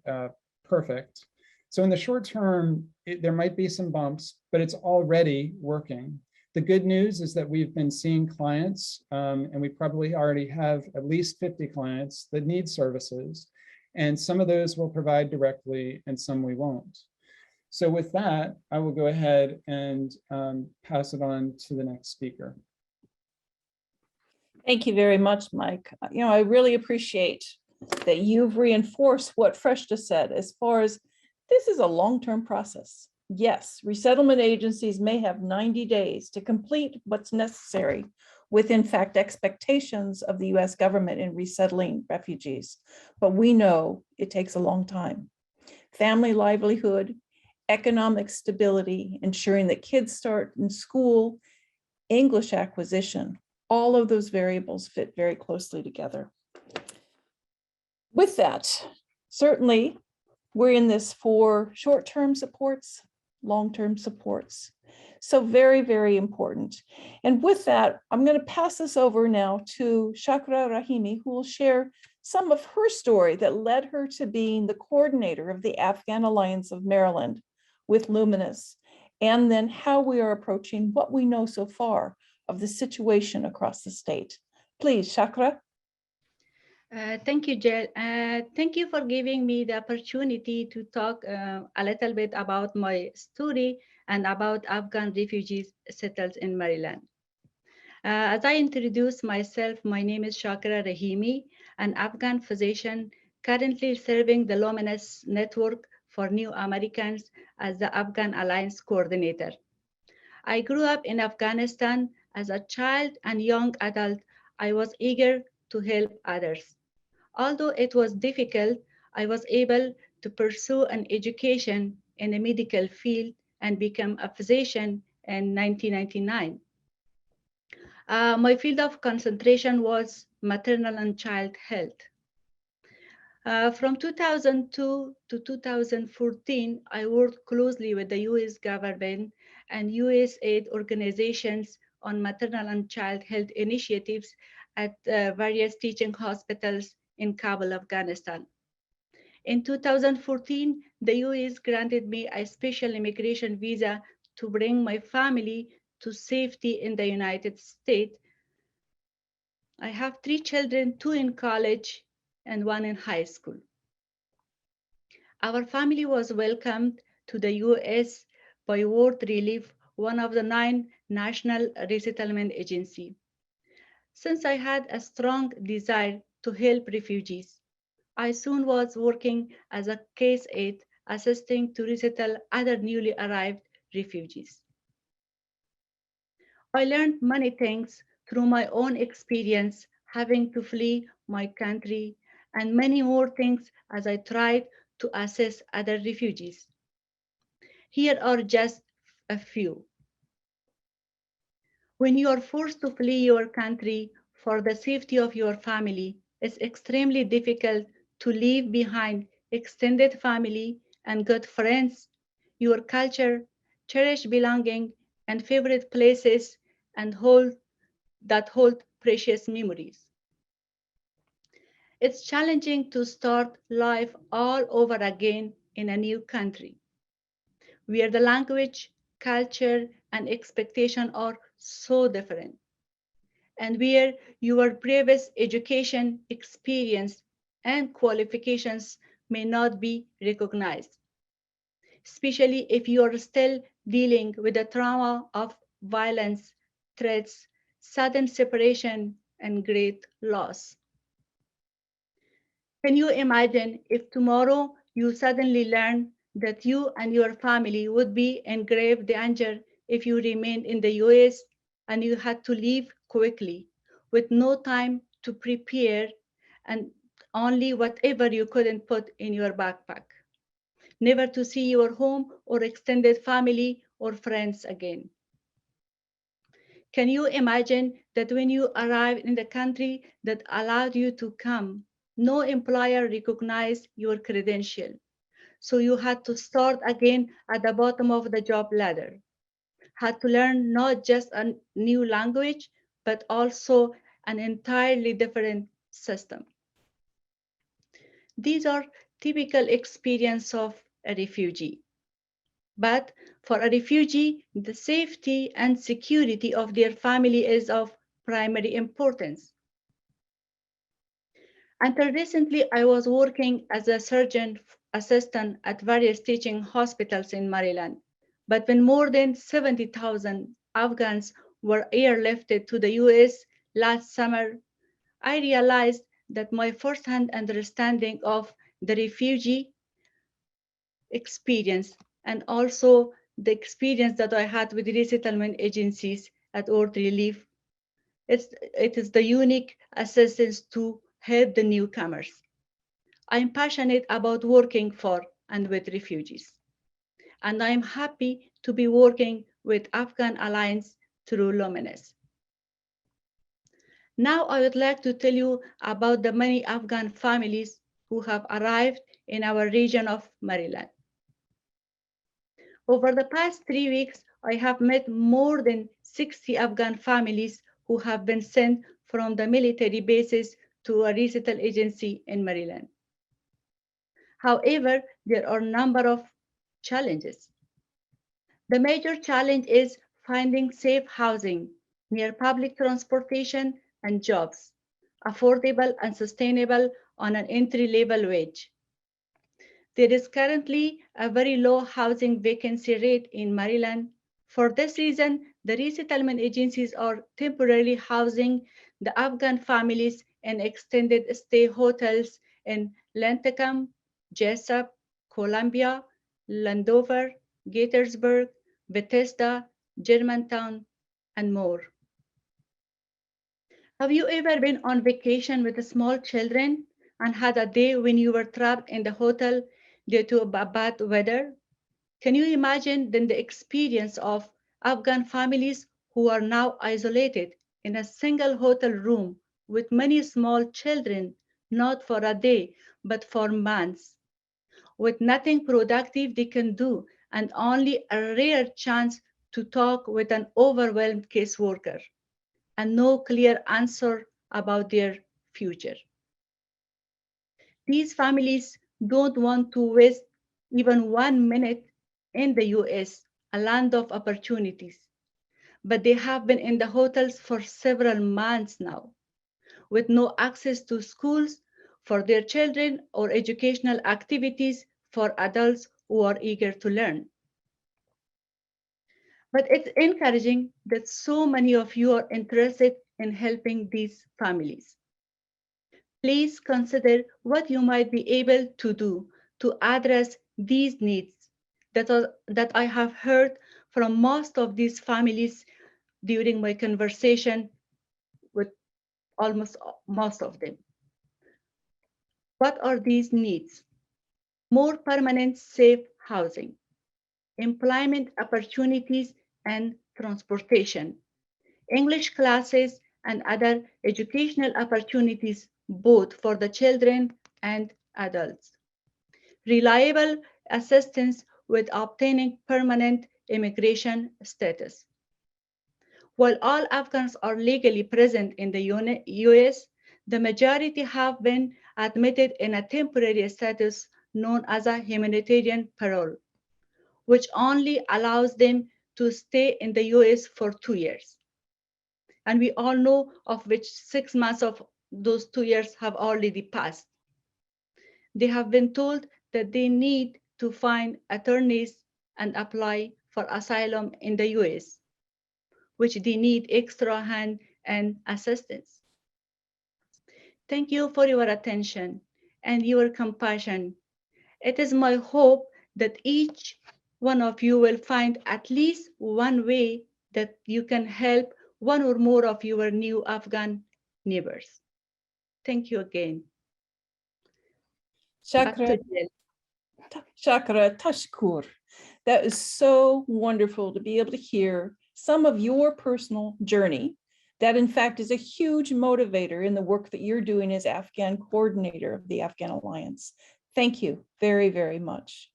B: perfect. So in the short term, there might be some bumps, but it's already working. The good news is that we've been seeing clients, and we probably already have at least 50 clients that need services, and some of those we'll provide directly and some we won't. So with that, I will go ahead and pass it on to the next speaker.
A: Thank you very much, Mike. You know, I really appreciate that you've reinforced what Fresh just said as far as this is a long-term process. Yes, resettlement agencies may have 90 days to complete what's necessary with, in fact, expectations of the US government in resettling refugees. But we know it takes a long time. Family livelihood, economic stability, ensuring that kids start in school, English acquisition, all of those variables fit very closely together. With that, certainly we're in this for short-term supports, long-term supports. So very, very important. And with that, I'm going to pass this over now to Shakira Rahimi, who will share some of her story that led her to being the coordinator of the Afghan Alliance of Maryland with Luminous, and then how we are approaching what we know so far of the situation across the state. Please, Shakira.
E: Thank you, Jill. Thank you for giving me the opportunity to talk a little bit about my story and about Afghan refugees settled in Maryland. As I introduce myself, my name is Shakira Rahimi, an Afghan physician currently serving the Luminus Network for New Americans as the Afghan Alliance Coordinator. I grew up in Afghanistan. As a child and young adult, I was eager to help others. Although it was difficult, I was able to pursue an education in the medical field and become a physician in 1999. My field of concentration was maternal and child health. From 2002 to 2014, I worked closely with the US government and US aid organizations on maternal and child health initiatives at various teaching hospitals in Kabul, Afghanistan. In 2014, the US granted me a special immigration visa to bring my family to safety in the United States. I have 3 children, 2 in college and 1 in high school. Our family was welcomed to the US by World Relief, one of the 9 national resettlement agencies. Since I had a strong desire to help refugees, I soon was working as a case aide, assisting to resettle other newly arrived refugees. I learned many things through my own experience having to flee my country, and many more things as I tried to assess other refugees. Here are just a few. When you are forced to flee your country for the safety of your family, it's extremely difficult to leave behind extended family and good friends, your culture, cherished belonging, and favorite places, and hold precious memories. It's challenging to start life all over again in a new country, where the language, culture, and expectation are so different, and where your previous education, experience, and qualifications may not be recognized, especially if you are still dealing with the trauma of violence, threats, sudden separation, and great loss. Can you imagine if tomorrow you suddenly learn that you and your family would be in grave danger if you remained in the US and you had to leave quickly with no time to prepare and only whatever you couldn't put in your backpack. Never to see your home or extended family or friends again. Can you imagine that when you arrived in the country that allowed you to come, no employer recognized your credential? So you had to start again at the bottom of the job ladder. Had to learn not just a new language, but also an entirely different system. These are typical experience of a refugee. But for a refugee, the safety and security of their family is of primary importance. Until recently, I was working as a surgeon assistant at various teaching hospitals in Maryland. But when more than 70,000 Afghans were airlifted to the US last summer, I realized that my firsthand understanding of the refugee experience and also the experience that I had with resettlement agencies at Earth Relief, it is the unique assistance to help the newcomers. I'm passionate about working for and with refugees. And I'm happy to be working with Afghan Alliance through Luminous. Now I would like to tell you about the many Afghan families who have arrived in our region of Maryland. Over the past 3 weeks, I have met more than 60 Afghan families who have been sent from the military bases to a resettlement agency in Maryland. However, there are a number of challenges. The major challenge is finding safe housing near public transportation and jobs, affordable and sustainable on an entry-level wage. There is currently a very low housing vacancy rate in Maryland. For this reason, the resettlement agencies are temporarily housing the Afghan families in extended stay hotels in Lanticum, Jessup, Columbia, Landover, Gaithersburg, Bethesda, Germantown, and more. Have you ever been on vacation with small children and had a day when you were trapped in the hotel due to bad weather? Can you imagine then the experience of Afghan families who are now isolated in a single hotel room with many small children, not for a day, but for months, with nothing productive they can do and only a rare chance to talk with an overwhelmed caseworker and no clear answer about their future? These families don't want to waste even 1 minute in the US, a land of opportunities, but they have been in the hotels for several months now, with no access to schools for their children or educational activities for adults who are eager to learn. But it's encouraging that so many of you are interested in helping these families. Please consider what you might be able to do to address these needs that I have heard from most of these families during my conversation with almost most of them. What are these needs? More permanent safe housing, employment opportunities and transportation, English classes and other educational opportunities both for the children and adults, reliable assistance with obtaining permanent immigration status. While all Afghans are legally present in the US, the majority have been admitted in a temporary status known as a humanitarian parole, which only allows them to stay in the US for 2 years. And we all know of which 6 months of those 2 years have already passed. They have been told that they need to find attorneys and apply for asylum in the US, which they need extra hand and assistance. Thank you for your attention and your compassion. It is my hope that each one of you will find at least one way that you can help one or more of your new Afghan neighbors. Thank you again. Back to
A: Shakira,
E: Jill.
A: Shakira, tashkur. That is so wonderful to be able to hear some of your personal journey. That in fact is a huge motivator in the work that you're doing as Afghan coordinator of the Afghan Alliance. Thank you very, very much.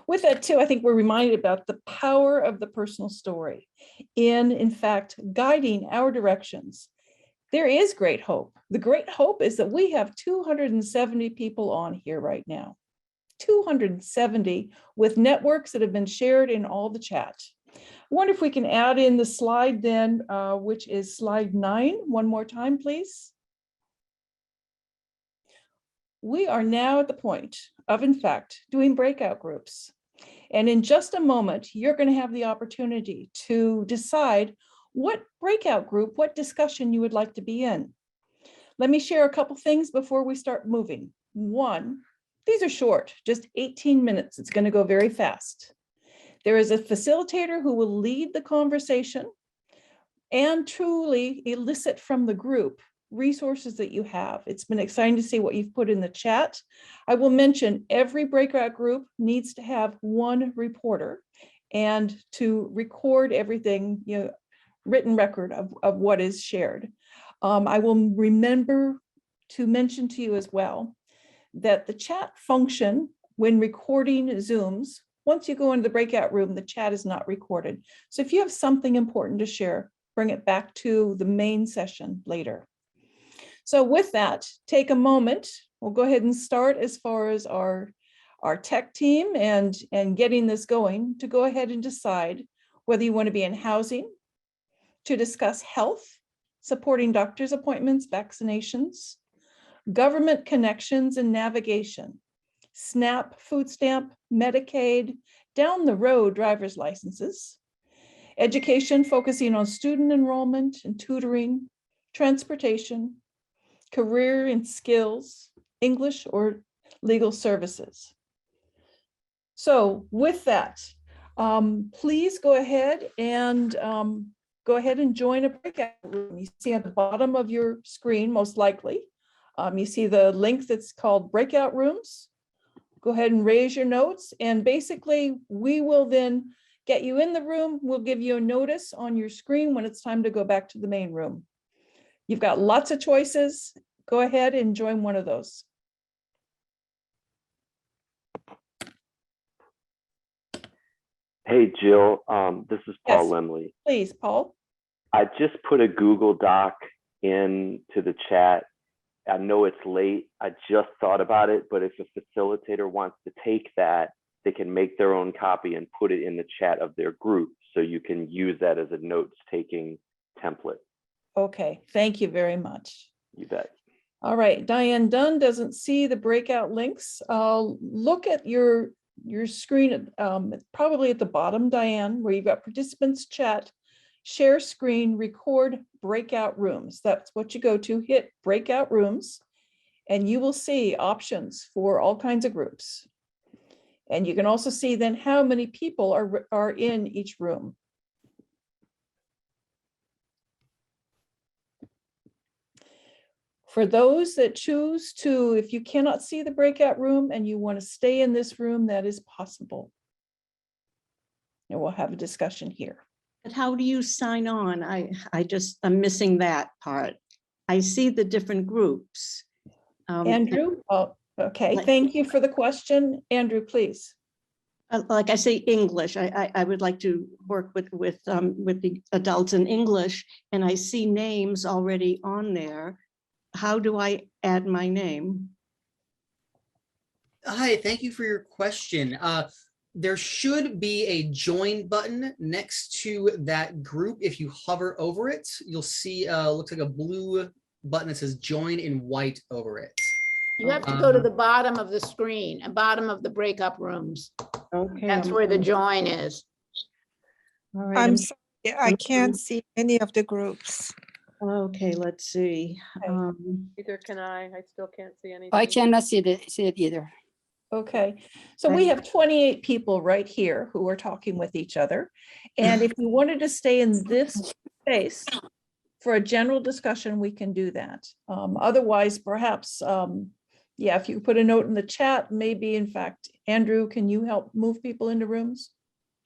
A: With that too, I think we're reminded about the power of the personal story in fact, guiding our directions. There is great hope. The great hope is that we have 270 people on here right now. 270 with networks that have been shared in all the chat. I wonder if we can add in the slide then, which is slide 9, one more time, please. We are now at the point of, in fact, doing breakout groups. And in just a moment, you're going to have the opportunity to decide what breakout group, what discussion you would like to be in. Let me share a couple things before we start moving. One, these are short, just 18 minutes. It's going to go very fast. There is a facilitator who will lead the conversation and truly elicit from the group resources that you have. It's been exciting to see what you've put in the chat. I will mention every breakout group needs to have one reporter and to record everything, written record of what is shared. I will remember to mention to you as well that the chat function when recording Zooms, once you go into the breakout room, the chat is not recorded. So if you have something important to share, bring it back to the main session later. So with that, take a moment. We'll go ahead and start as far as our tech team and getting this going to go ahead and decide whether you want to be in housing, to discuss health, supporting doctor's appointments, vaccinations, government connections and navigation, SNAP, food stamp, Medicaid, down the road driver's licenses, education focusing on student enrollment and tutoring, transportation, career and skills, English or legal services. So with that, please go ahead and join a breakout room. You see at the bottom of your screen, most likely, you see the link that's called Breakout Rooms. Go ahead and raise your notes. And basically, we will then get you in the room. We'll give you a notice on your screen when it's time to go back to the main room. You've got lots of choices. Go ahead and join one of those.
G: Hey, Jill, this is Paul
A: Yes.
G: Lemley.
A: Please, Paul.
G: I just put a Google Doc into the chat. I know it's late. I just thought about it, but if a facilitator wants to take that, they can make their own copy and put it in the chat of their group. So you can use that as a notes-taking template.
A: Okay, thank you very much.
G: You bet.
A: All right, Diane Dunn doesn't see the breakout links. Look at your screen, probably at the bottom, Diane, where you've got participants chat, share screen, record breakout rooms. That's what you go to, hit breakout rooms, and you will see options for all kinds of groups. And you can also see then how many people are in each room. For those that choose to, if you cannot see the breakout room and you want to stay in this room, that is possible. And we'll have a discussion here.
H: But how do you sign on? I'm missing that part. I see the different groups.
A: Andrew, okay, thank you for the question. Andrew, please.
H: Like I say English, I would like to work with the adults in English, and I see names already on there. How do I add my name?
I: Hi, thank you for your question. There should be a join button next to that group. If you hover over it, you'll see looks like a blue button that says join in white over it.
J: You have to go to the bottom of the screen, and bottom of the breakup rooms.
H: Okay.
J: That's where the join is.
H: All right.
K: I'm sorry, I can't see any of the groups.
H: Okay, let's see.
L: Neither can I still can't see anything.
M: I cannot see it either.
A: Okay, so we have 28 people right here who are talking with each other. And if you wanted to stay in this space for a general discussion, we can do that. Otherwise, perhaps, yeah, if you put a note in the chat, maybe in fact, Andrew, can you help move people into rooms?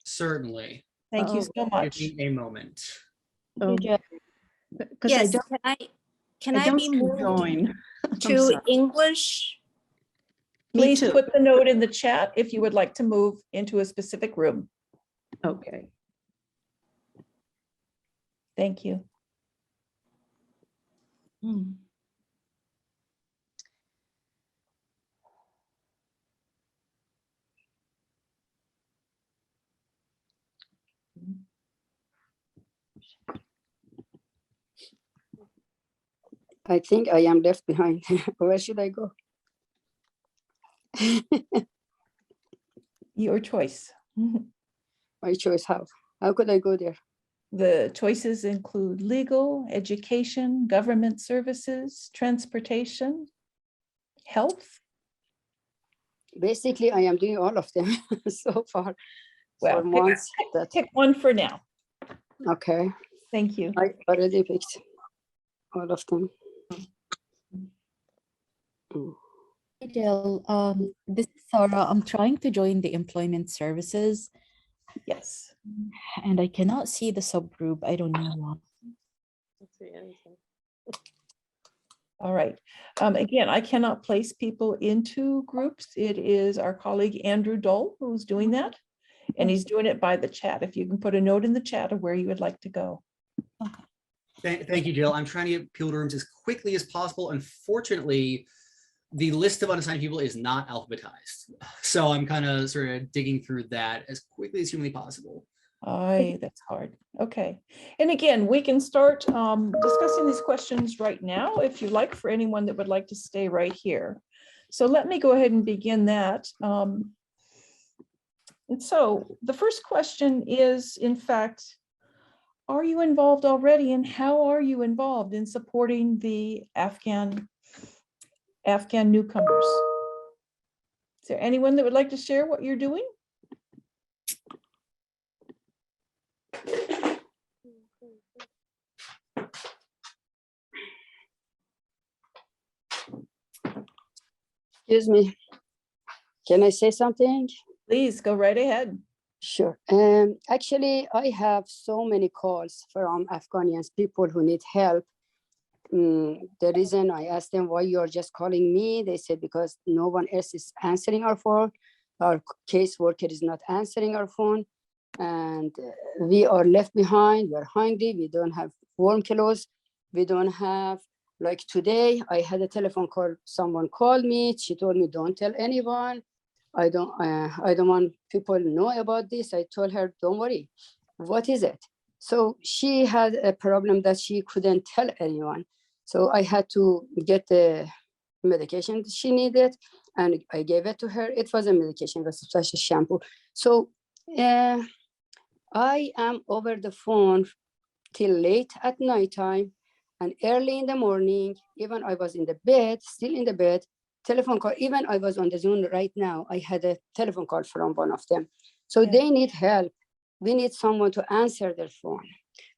I: Certainly.
A: Thank you so much.
I: Give me a moment.
H: Because
N: Yes, can I be moved
H: join.
N: to English?
A: Please put the note in the chat if you would like to move into a specific room.
H: Okay.
A: Thank you.
M: I think I am left behind. Where should I go?
A: Your choice.
M: My choice, how? How could I go there?
A: The choices include legal, education, government services, transportation, health.
M: Basically, I am doing all of them so far.
A: Well,
M: for months.
A: Pick one for now.
M: Okay.
A: Thank you.
M: I already picked all of them.
O: Jill, this is Sarah. I'm trying to join the employment services.
A: Yes.
O: And I cannot see the subgroup. I don't know why.
L: Don't see anything.
A: All right. Again, I cannot place people into groups. It is our colleague Andrew Dole who's doing that. And he's doing it by the chat. If you can put a note in the chat of where you would like to go.
I: Thank you, Jill. I'm trying to get people to rooms as quickly as possible. Unfortunately, the list of unassigned people is not alphabetized. So I'm kind of sort of digging through that as quickly as humanly possible.
A: That's hard. Okay. And again, we can start discussing these questions right now, if you like, for anyone that would like to stay right here. So let me go ahead and begin that. And so the first question is, in fact, are you involved already, and how are you involved in supporting the Afghan newcomers? Is there anyone that would like to share what you're doing?
M: Excuse me. Can I say something?
A: Please go right ahead.
M: Sure. Actually, I have so many calls from Afghanians, people who need help. The reason I asked them why you're just calling me, they said because no one else is answering our phone. Our caseworker is not answering our phone. And we are left behind, we're hungry, we don't have warm clothes, we don't have, like today, I had a telephone call, someone called me, she told me, don't tell anyone. I don't want people to know about this. I told her, don't worry, what is it? So she had a problem that she couldn't tell anyone. So I had to get the medication she needed and I gave it to her. It was a medication, it was such a shampoo. So I am over the phone till late at nighttime and early in the morning, even I was in the bed, still in the bed, telephone call, even I was on the Zoom right now, I had a telephone call from one of them. So they need help. We need someone to answer their phone.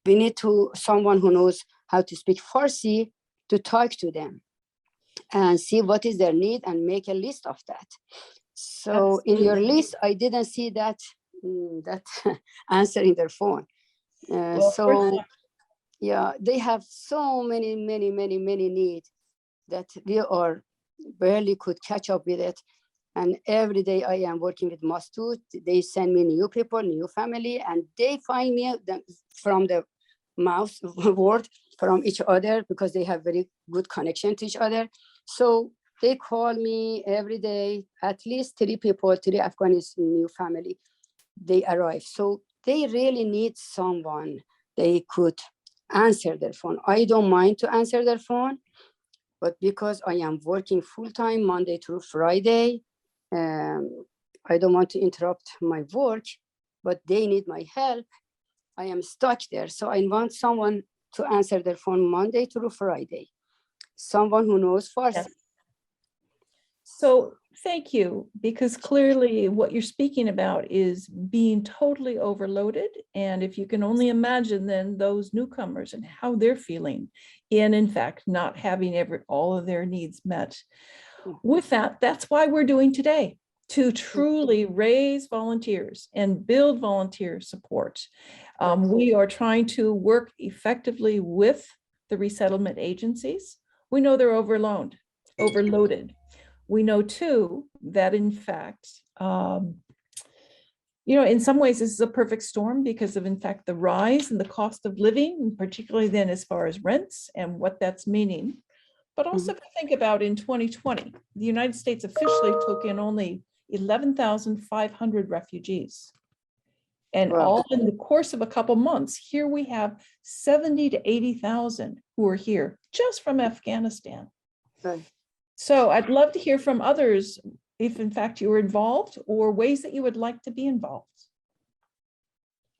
M: We need someone who knows how to speak Farsi to talk to them and see what is their need and make a list of that. So in your list, I didn't see that answering their phone. Yeah, they have so many needs that we are barely could catch up with it. And every day I am working with Mastut. They send me new people, new family, and they find me from the mouth word from each other because they have very good connection to each other. So they call me every day, at least 3 people, 3 Afghans new family, they arrive. So they really need someone they could answer their phone. I don't mind to answer their phone, but because I am working full-time Monday through Friday, I don't want to interrupt my work, but they need my help. I am stuck there. So I want someone to answer their phone Monday through Friday. Someone who knows Farsi.
A: So thank you, because clearly what you're speaking about is being totally overloaded. And if you can only imagine then those newcomers and how they're feeling in fact, not having all of their needs met. With that, that's why we're doing today, to truly raise volunteers and build volunteer support. We are trying to work effectively with the resettlement agencies. We know they're overloaded. We know too that in fact, in some ways this is a perfect storm because of in fact the rise in the cost of living, particularly then as far as rents and what that's meaning. But also if you think about in 2020, the United States officially took in only 11,500 refugees. And all in the course of a couple months, here we have 70 to 80,000 who are here just from Afghanistan.
M: Right.
A: So I'd love to hear from others if in fact you were involved or ways that you would like to be involved.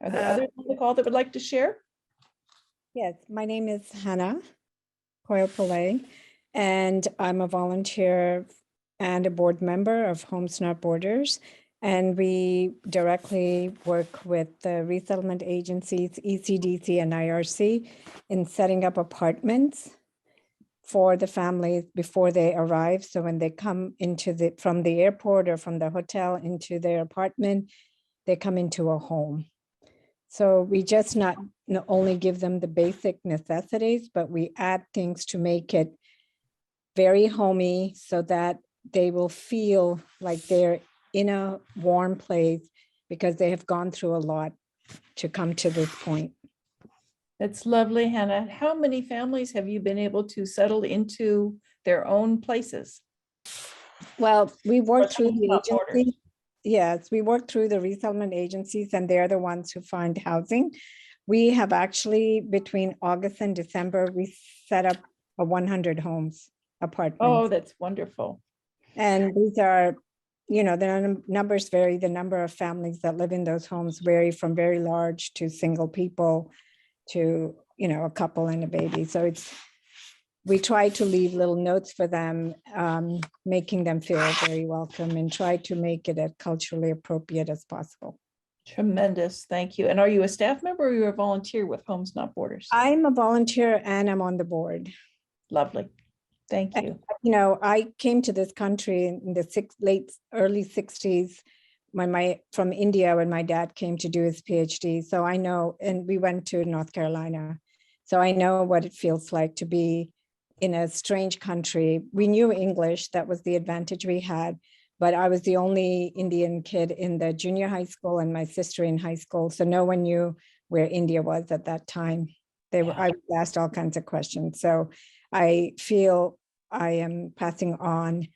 A: Are there others on the call that would like to share?
P: Yes, my name is Hannah Coyle-Pillay, and I'm a volunteer and a board member of Homes Not Borders. And we directly work with the resettlement agencies, ECDC and IRC, in setting up apartments for the families before they arrive. So when they come from the airport or from the hotel into their apartment, they come into a home. So we just not only give them the basic necessities, but we add things to make it very homey so that they will feel like they're in a warm place because they have gone through a lot to come to this point.
A: That's lovely, Hannah. How many families have you been able to settle into their own places?
P: Well, we work through the agency. Yes, we work through the resettlement agencies, and they're the ones who find housing. We have actually, between August and December, we set up a 100 homes apartments.
A: Oh, that's wonderful.
P: And these are, the numbers vary. The number of families that live in those homes vary from very large to single people to, a couple and a baby. So we try to leave little notes for them, making them feel very welcome and try to make it as culturally appropriate as possible.
A: Tremendous, thank you. And are you a staff member or are you a volunteer with Homes Not Borders?
P: I'm a volunteer and I'm on the board.
A: Lovely, thank you.
P: And, I came to this country in the early 60s from India when my dad came to do his PhD. So I know, and we went to North Carolina. So I know what it feels like to be in a strange country. We knew English, that was the advantage we had, but I was the only Indian kid in the junior high school and my sister in high school. So no one knew where India was at that time. I was asked all kinds of questions. So I feel I am passing on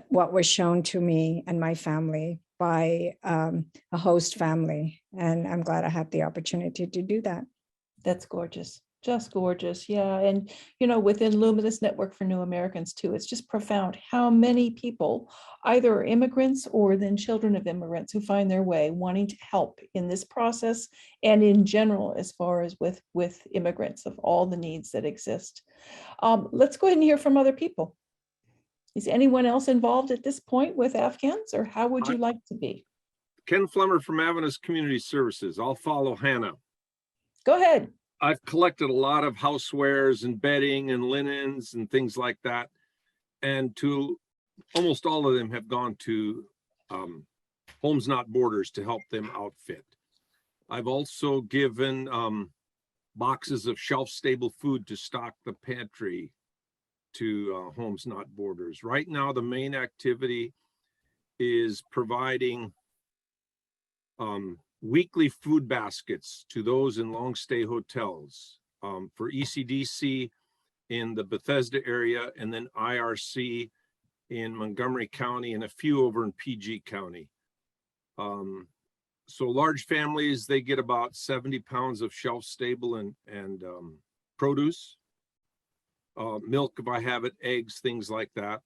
P: what was shown to me and my family by a host family. And I'm glad I had the opportunity to do that.
A: That's gorgeous. Just gorgeous. Yeah. And, within Luminus Network for New Americans too, it's just profound how many people either are immigrants or then children of immigrants who find their way wanting to help in this process and in general, as far as with immigrants of all the needs that exist. Let's go ahead and hear from other people. Is anyone else involved at this point with Afghans, or how would you like to be?
Q: Ken Flemmer from Adventist Community Services. I'll follow Hannah.
A: Go ahead.
Q: I've collected a lot of housewares and bedding and linens and things like that. And almost all of them have gone to Homes Not Borders to help them outfit. I've also given boxes of shelf-stable food to stock the pantry to Homes Not Borders. Right now, the main activity is providing weekly food baskets to those in long stay hotels for ECDC in the Bethesda area, and then IRC in Montgomery County and a few over in PG County. So large families, they get about 70 pounds of shelf stable and produce. Milk, if I have it, eggs, things like that.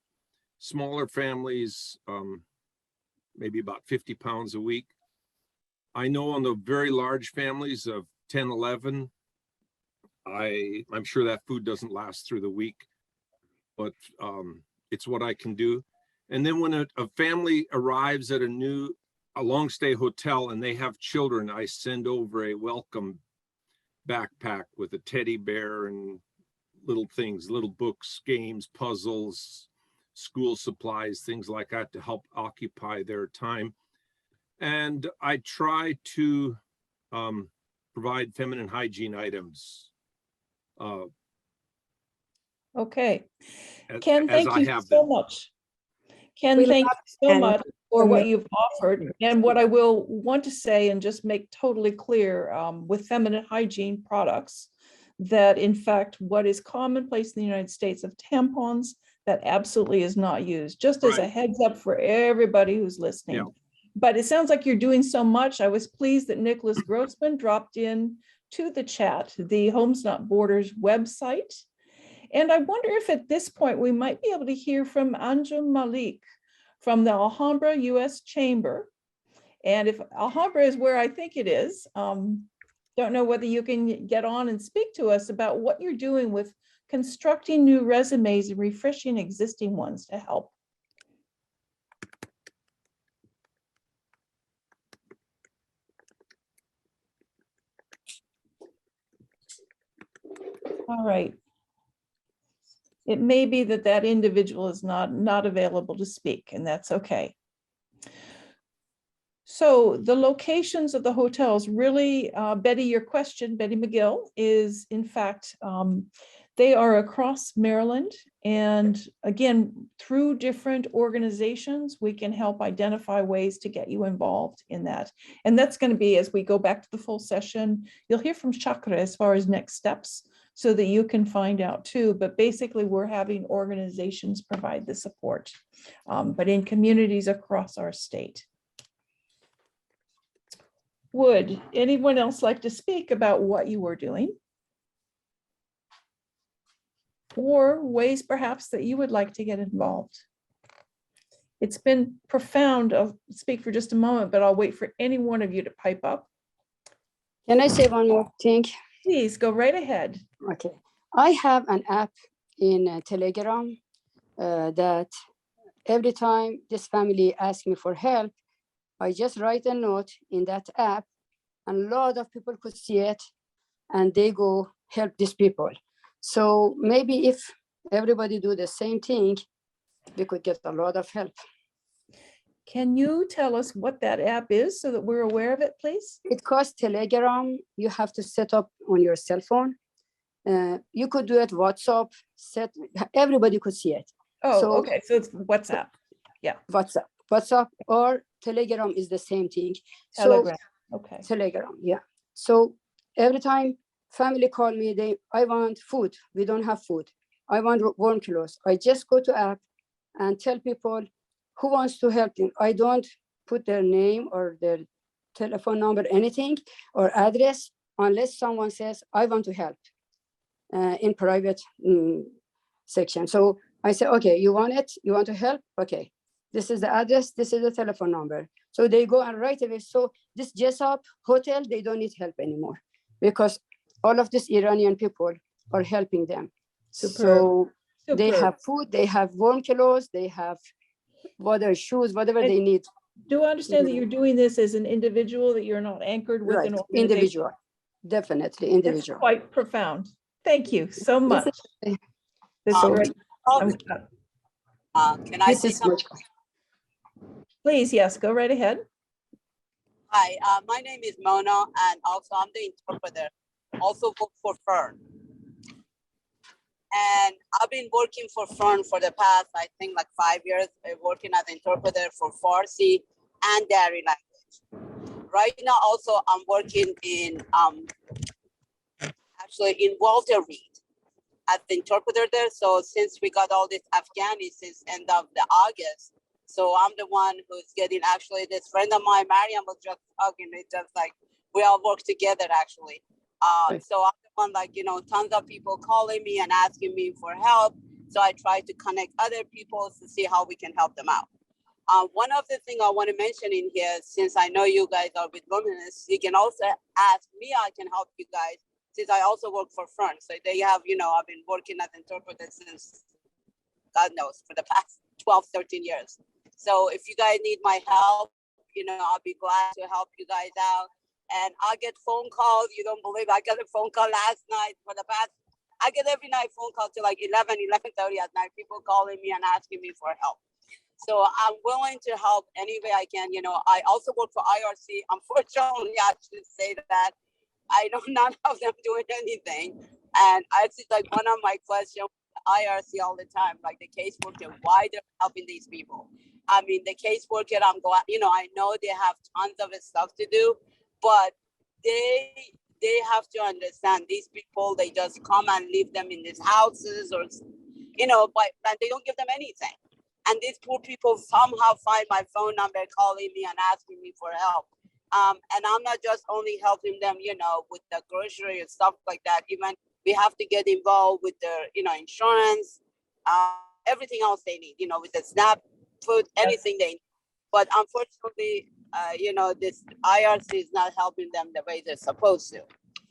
Q: Smaller families, maybe about 50 pounds a week. I know on the very large families of 10, 11, I'm sure that food doesn't last through the week, but it's what I can do. And then when a family arrives at a long stay hotel and they have children, I send over a welcome backpack with a teddy bear and little things, little books, games, puzzles, school supplies, things like that to help occupy their time. And I try to provide feminine hygiene items.
A: Okay. Ken,
Q: as
A: thank
Q: I
A: you
Q: have
A: so
Q: them.
A: much. Ken,
P: We
A: thank
P: love
A: you so
P: Ken.
A: much for
P: And
A: what you've offered. And what I will want to say and just make totally clear with feminine hygiene products, that in fact, what is commonplace in the United States of tampons, that absolutely is not used, just as a heads up for everybody who's listening.
Q: Yeah.
A: But it sounds like you're doing so much. I was pleased that Nicholas Grossman dropped in to the chat, the Homes Not Borders website. And I wonder if at this point we might be able to hear from Anjum Malik from the Alhambra U.S. Chamber. And if Alhambra is where I think it is, don't know whether you can get on and speak to us about what you're doing with constructing new resumes and refreshing existing ones to help. All right. It may be that that individual is not available to speak, and that's okay. So the locations of the hotels really, Betty, your question, Betty McGill, is in fact, they are across Maryland. And again, through different organizations, we can help identify ways to get you involved in that. And that's going to be, as we go back to the full session, you'll hear from Shakira as far as next steps so that you can find out too. But basically, we're having organizations provide the support, but in communities across our state. Would anyone else like to speak about what you were doing? Or ways perhaps that you would like to get involved? It's been profound. I'll speak for just a moment, but I'll wait for any one of you to pipe up.
M: Can I say one more thing?
A: Please go right ahead.
M: Okay. I have an app in Telegram that every time this family asks me for help, I just write a note in that app, and a lot of people could see it, and they go help these people. So maybe if everybody do the same thing, we could get a lot of help.
A: Can you tell us what that app is so that we're aware of it, please?
M: It costs Telegram. You have to set up on your cell phone. You could do it WhatsApp, everybody could see it.
A: Oh,
M: so,
A: okay, so it's WhatsApp. Yeah.
M: WhatsApp or Telegram is the same thing.
A: Telegram,
M: so,
A: okay.
M: Telegram, yeah. So every time family call me, I want food. We don't have food. I want warm clothes. I just go to app and tell people who wants to help them. I don't put their name or their telephone number, anything, or address, unless someone says, I want to help in private section. So I say, okay, you want it? You want to help? Okay, this is the address. This is the telephone number. So they go and right away. So this Jessup hotel, they don't need help anymore because all of these Iranian people are helping them. So they have food, they have warm clothes, they have water, shoes, whatever they need.
A: Do I understand that you're doing this as an individual, that you're not anchored with an organization?
M: Individual, definitely individual.
A: It's quite profound. Thank you so much. This is great.
R: Can I say something?
A: Please, yes, go right ahead.
R: Hi, my name is Mona, and also I'm the interpreter, also work for Fern. And I've been working for Fern for the past, I think, like 5 years, working as an interpreter for Farsi and Dari language. Right now, also, I'm working in, actually in Walter Reed as the interpreter there. So since we got all this Afghani since end of the August, so I'm the one who's getting, actually, this friend of mine, Mariam, was just talking, it's just like, we all work together, actually. So I'm the one, like, you know, tons of people calling me and asking me for help. So I try to connect other people to see how we can help them out. One of the things I want to mention in here, since I know you guys are with Luminous, you can also ask me, I can help you guys, since I also work for Fern. So they have, you know, I've been working as an interpreter since, God knows, for the past 12, 13 years. So if you guys need my help, I'll be glad to help you guys out. And I get phone calls. You don't believe I got a phone call last night I get every night phone call to like 11:30 at night, people calling me and asking me for help. So I'm willing to help any way I can. I also work for IRC. Unfortunately, I should say that I know none of them doing anything. And it's like one of my questions IRC all the time, like the caseworker, why they're helping these people. I mean, the caseworker, I'm glad, I know they have tons of stuff to do, but they have to understand these people, they just come and leave them in these houses or, and they don't give them anything. And these poor people somehow find my phone number, calling me and asking me for help. And I'm not just only helping them, with the grocery and stuff like that. Even we have to get involved with their, insurance, everything else they need, with the SNAP food, anything they need. But unfortunately, this IRC is not helping them the way they're supposed to.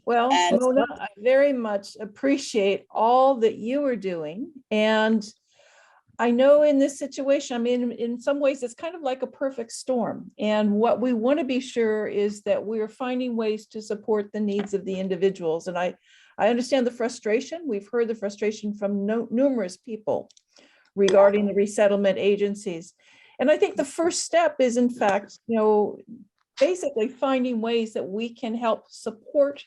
A: Well, Mona, I very much appreciate all that you are doing. And I know in this situation, I mean, in some ways, it's kind of like a perfect storm. And what we want to be sure is that we're finding ways to support the needs of the individuals. And I understand the frustration. We've heard the frustration from numerous people regarding the resettlement agencies. And I think the first step is, in fact, basically finding ways that we can help support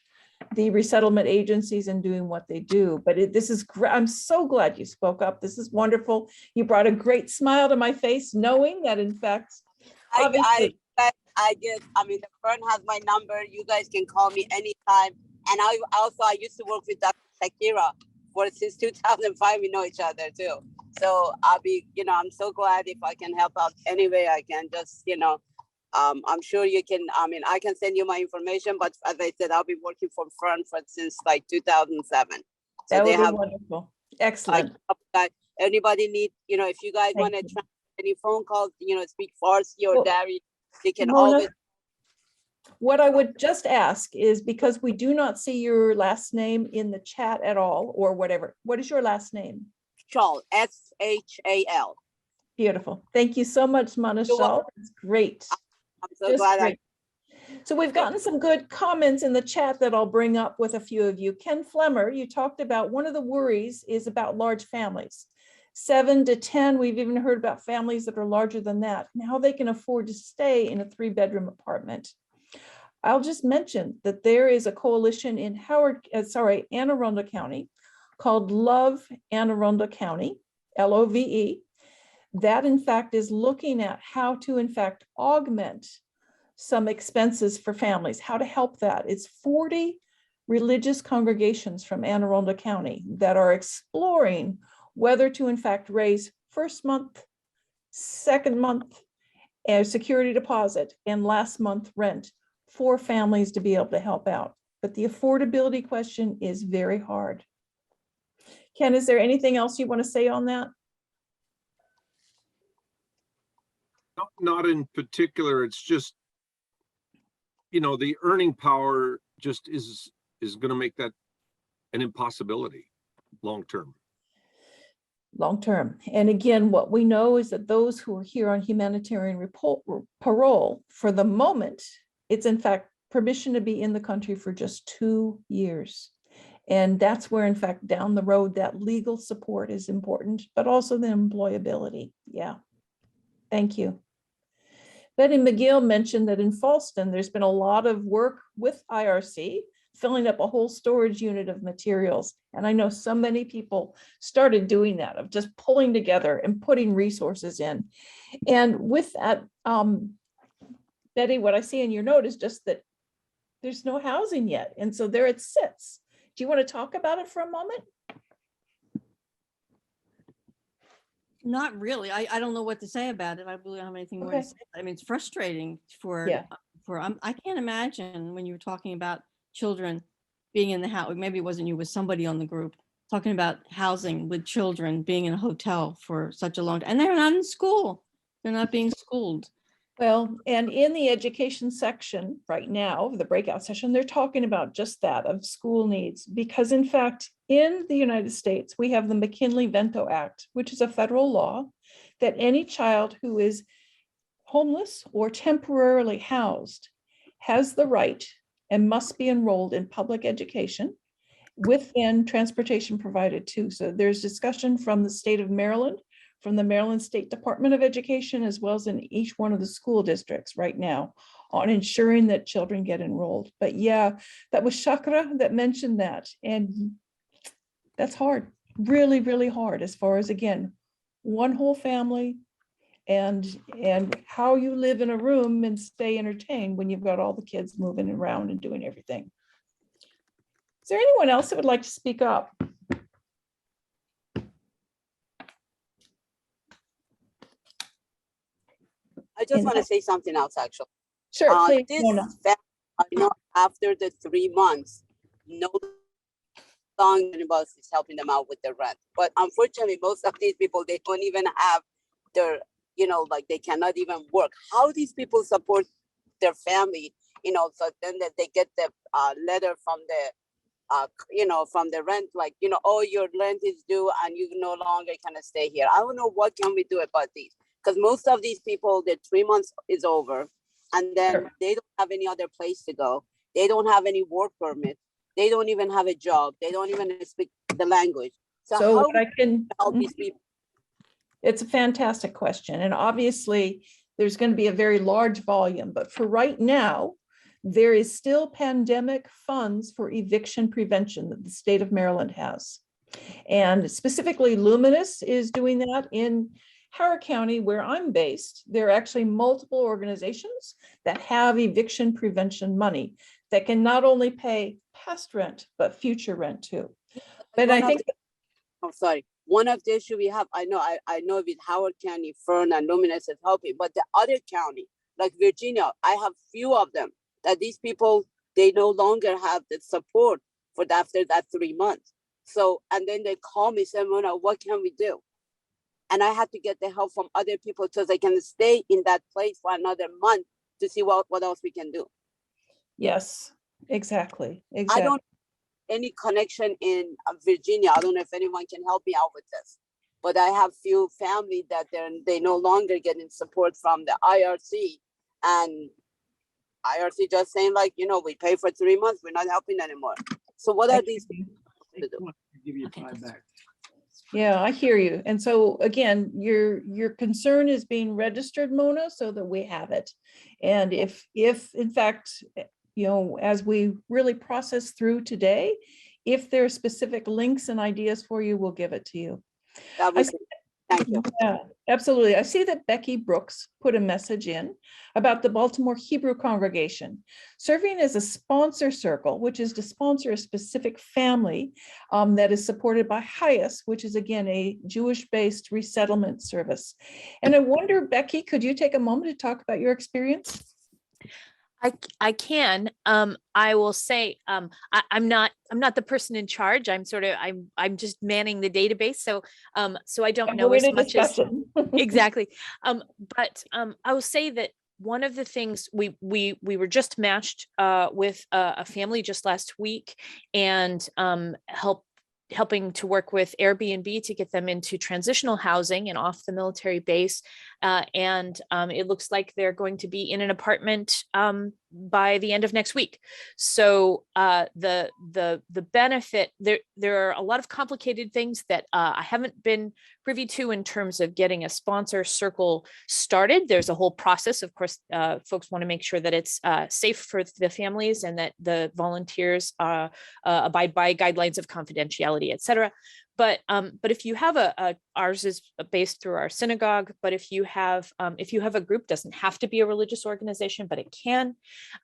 A: the resettlement agencies in doing what they do. But this is great. I'm so glad you spoke up. This is wonderful. You brought a great smile to my face, knowing that, in fact, obviously,
R: I did. I mean, the firm has my number. You guys can call me anytime. And I used to work with Dr. Shakira since 2005. We know each other too. So I'll be, I'm so glad if I can help out any way I can. Just, I'm sure you can. I mean, I can send you my information, but as I said, I'll be working for firm since like 2007. So
A: that
R: they
A: would
R: have
A: be wonderful. Excellent.
R: Anybody need, if you guys want to try any phone calls, speak Farsi or Dari, they can
A: Mona,
R: always.
A: What I would just ask is, because we do not see your last name in the chat at all, or whatever. What is your last name?
R: Shal, S-H-A-L.
A: Beautiful. Thank you so much, Mona Shal. It's great.
R: I'm so glad
A: So we've gotten some good comments in the chat that I'll bring up with a few of you. Ken Flemmer, you talked about one of the worries is about large families. 7 to 10, we've even heard about families that are larger than that and how they can afford to stay in a 3-bedroom apartment. I'll just mention that there is a coalition in Anne Arundel County called Love Anne Arundel County, LOVE, that in fact is looking at how to in fact augment some expenses for families, how to help that. It's 40 religious congregations from Anne Arundel County that are exploring whether to in fact raise first month, second month security deposit, and last month rent for families to be able to help out. But the affordability question is very hard. Ken, is there anything else you want to say on that?
Q: Not in particular. It's just, the earning power just is going to make that an impossibility long term.
A: Long term. And again, what we know is that those who are here on humanitarian parole, for the moment, it's in fact permission to be in the country for just 2 years. And that's where, in fact, down the road, that legal support is important, but also the employability. Yeah. Thank you. Betty McGill mentioned that in Falston, there's been a lot of work with IRC, filling up a whole storage unit of materials. And I know so many people started doing that, of just pulling together and putting resources in. And with that, Betty, what I see in your note is just that there's no housing yet. And so there it sits. Do you want to talk about it for a moment?
S: Not really. I don't know what to say about it. I really don't have anything more to say. I mean, it's frustrating I can't imagine when you were talking about children being in the house, maybe it wasn't you, it was somebody on the group talking about housing with children being in a hotel for such a long time. And they're not in school. They're not being schooled.
A: Well, and in the education section right now, the breakout session, they're talking about just that, of school needs, because in fact, in the United States, we have the McKinley-Vento Act, which is a federal law that any child who is homeless or temporarily housed has the right and must be enrolled in public education within transportation provided too. So there's discussion from the state of Maryland, from the Maryland State Department of Education, as well as in each one of the school districts right now on ensuring that children get enrolled. But yeah, that was Shakira that mentioned that. And that's hard, really, really hard as far as, again, one whole family and how you live in a room and stay entertained when you've got all the kids moving around and doing everything. Is there anyone else that would like to speak up?
R: I just want to say something else, actually.
A: Sure, please,
R: this
A: Mona.
R: family, after the 3 months, no longer anybody is helping them out with the rent. But unfortunately, most of these people, they don't even have their, like they cannot even work. How these people support their family, so then that they get the letter from the, from the rent, like, oh, your rent is due and you no longer can stay here. I don't know what can we do about these, because most of these people, their 3 months is over and then they don't have any other place to go. They don't have any work permit. They don't even have a job. They don't even speak the language. So how
A: what I can
R: help these people?
A: It's a fantastic question. And obviously there's going to be a very large volume, but for right now, there is still pandemic funds for eviction prevention that the state of Maryland has. And specifically Luminous is doing that in Howard County, where I'm based. There are actually multiple organizations that have eviction prevention money that can not only pay past rent, but future rent too. But I think,
R: I'm sorry. One of the issue we have, I know with Howard County, Fern and Luminous is helping, but the other county, like Virginia, I have few of them that these people, they no longer have the support for after that 3 months. So, and then they call me, say, Mona, what can we do? And I had to get the help from other people so they can stay in that place for another month to see what else we can do.
A: yes, exactly.
R: I don't any connection in Virginia. I don't know if anyone can help me out with this, but I have few family that they no longer getting support from the IRC, and IRC just saying like, we pay for 3 months, we're not helping anymore. So what are these people to do?
T: Give you 5 back.
A: Yeah, I hear you. And so again, your concern is being registered, Mona, so that we have it. And if in fact, as we really process through today, if there are specific links and ideas for you, we'll give it to you.
R: Thank you.
A: Yeah, absolutely. I see that Becky Brooks put a message in about the Baltimore Hebrew congregation serving as a sponsor circle, which is to sponsor a specific family that is supported by HIAS, which is again a Jewish-based resettlement service. And I wonder, Becky, could you take a moment to talk about your experience?
U: I can. I will say I'm not the person in charge. I'm just manning the database. So I don't know as much as exactly. But I will say that one of the things we were just matched with a family just last week, and helping to work with Airbnb to get them into transitional housing and off the military base. And it looks like they're going to be in an apartment by the end of next week. So the benefit, there are a lot of complicated things that I haven't been privy to in terms of getting a sponsor circle started. There's a whole process. Of course, folks want to make sure that it's safe for the families and that the volunteers abide by guidelines of confidentiality, et cetera. But if you have ours is based through our synagogue, but if you have a group, doesn't have to be a religious organization, but it can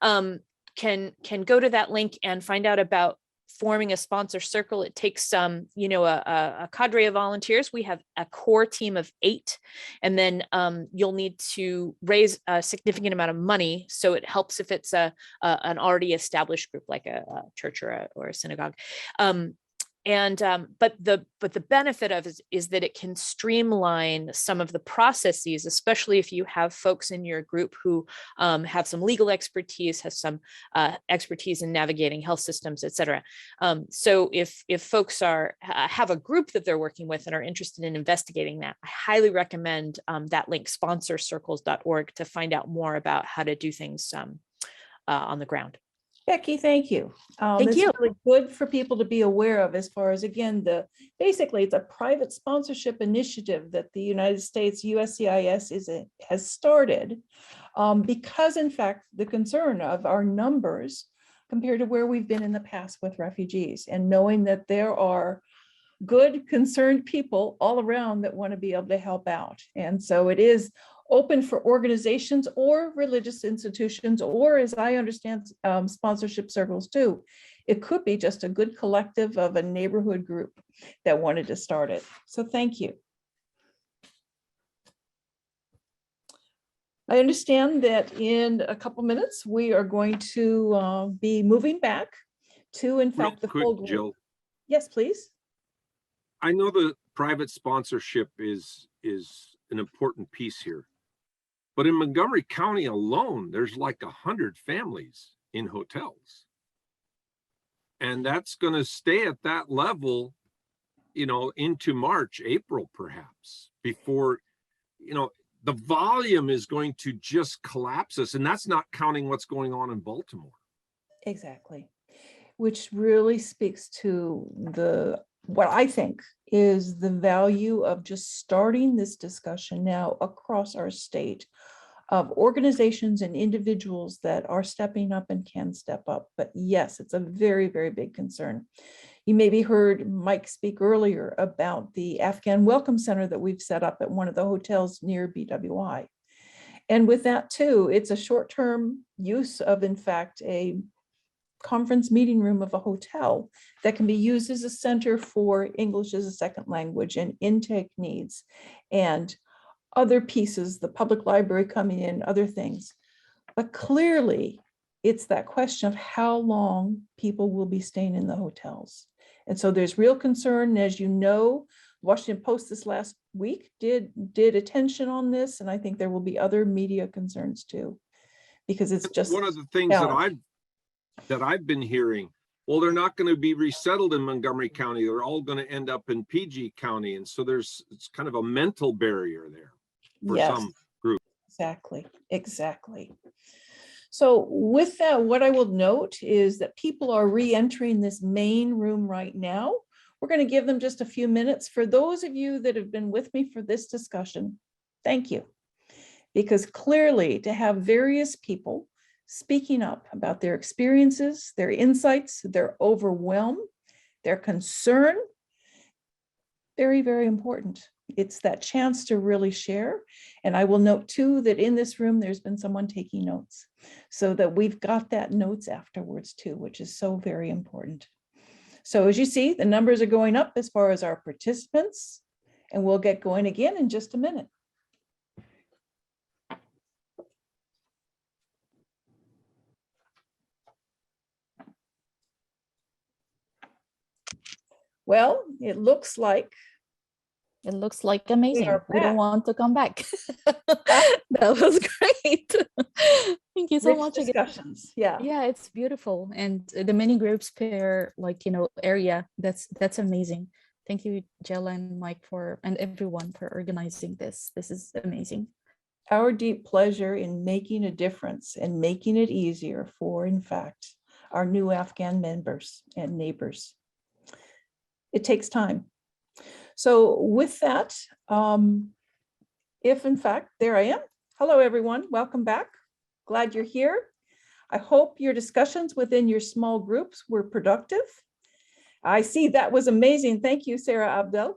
U: go to that link and find out about forming a sponsor circle. It takes a cadre of volunteers. We have a core team of 8, and then you'll need to raise a significant amount of money. So it helps if it's an already established group like a church or a synagogue. but the benefit of it is that it can streamline some of the processes, especially if you have folks in your group who have some legal expertise, has some expertise in navigating health systems, et cetera. So if folks have a group that they're working with and are interested in investigating that, I highly recommend that link, sponsorcircles.org, to find out more about how to do things on the ground.
A: Becky, thank you.
U: Thank
A: it's
U: you.
A: really good for people to be aware of, as far as, again, basically it's a private sponsorship initiative that the United States USCIS has started because, in fact, the concern of our numbers compared to where we've been in the past with refugees, and knowing that there are good, concerned people all around that want to be able to help out. And so it is open for organizations or religious institutions, or, as I understand, sponsorship circles too. It could be just a good collective of a neighborhood group that wanted to start it. So thank you. I understand that in a couple minutes, we are going to be moving back to, in fact, the full group.
Q: Jill.
A: Yes, please.
Q: I know the private sponsorship is an important piece here. But in Montgomery County alone, there's like 100 families in hotels. And that's going to stay at that level, into March, April, perhaps, before, the volume is going to just collapse us. And that's not counting what's going on in Baltimore.
A: Exactly. Which really speaks to what I think is the value of just starting this discussion now across our state, of organizations and individuals that are stepping up and can step up. But yes, it's a very, very big concern. You maybe heard Mike speak earlier about the Afghan Welcome Center that we've set up at one of the hotels near BWI. And with that too, it's a short-term use of, in fact, a conference meeting room of a hotel that can be used as a center for English as a second language and intake needs and other pieces, the public library coming in, other things. But clearly, it's that question of how long people will be staying in the hotels. And so there's real concern. And as you know, Washington Post this last week did attention on this, and I think there will be other media concerns too, because it's just
Q: one of the things that I've been hearing. Well, they're not going to be resettled in Montgomery County. They're all going to end up in PG County. And so it's kind of a mental barrier there for some groups.
A: Exactly. So with that, what I will note is that people are re-entering this main room right now. We're going to give them just a few minutes. For those of you that have been with me for this discussion, thank you. Because clearly, to have various people speaking up about their experiences, their insights, their overwhelm, their concern, very, very important. It's that chance to really share. And I will note too that in this room, there's been someone taking notes so that we've got that notes afterwards too, which is so very important. So as you see, the numbers are going up as far as our participants, and we'll get going again in just a minute. Well, it looks like
O: amazing. We don't want to come back. That was great. Thank you so much.
A: Discussions. Yeah.
O: Yeah, it's beautiful. And the mini groups per area. That's amazing. Thank you, Jill and Mike and everyone for organizing this. This is amazing.
A: Our deep pleasure in making a difference and making it easier for, in fact, our new Afghan members and neighbors. It takes time. So with that, if in fact, there I am. Hello, everyone. Welcome back. Glad you're here. I hope your discussions within your small groups were productive. I see that was amazing. Thank you, Sarah Abdel.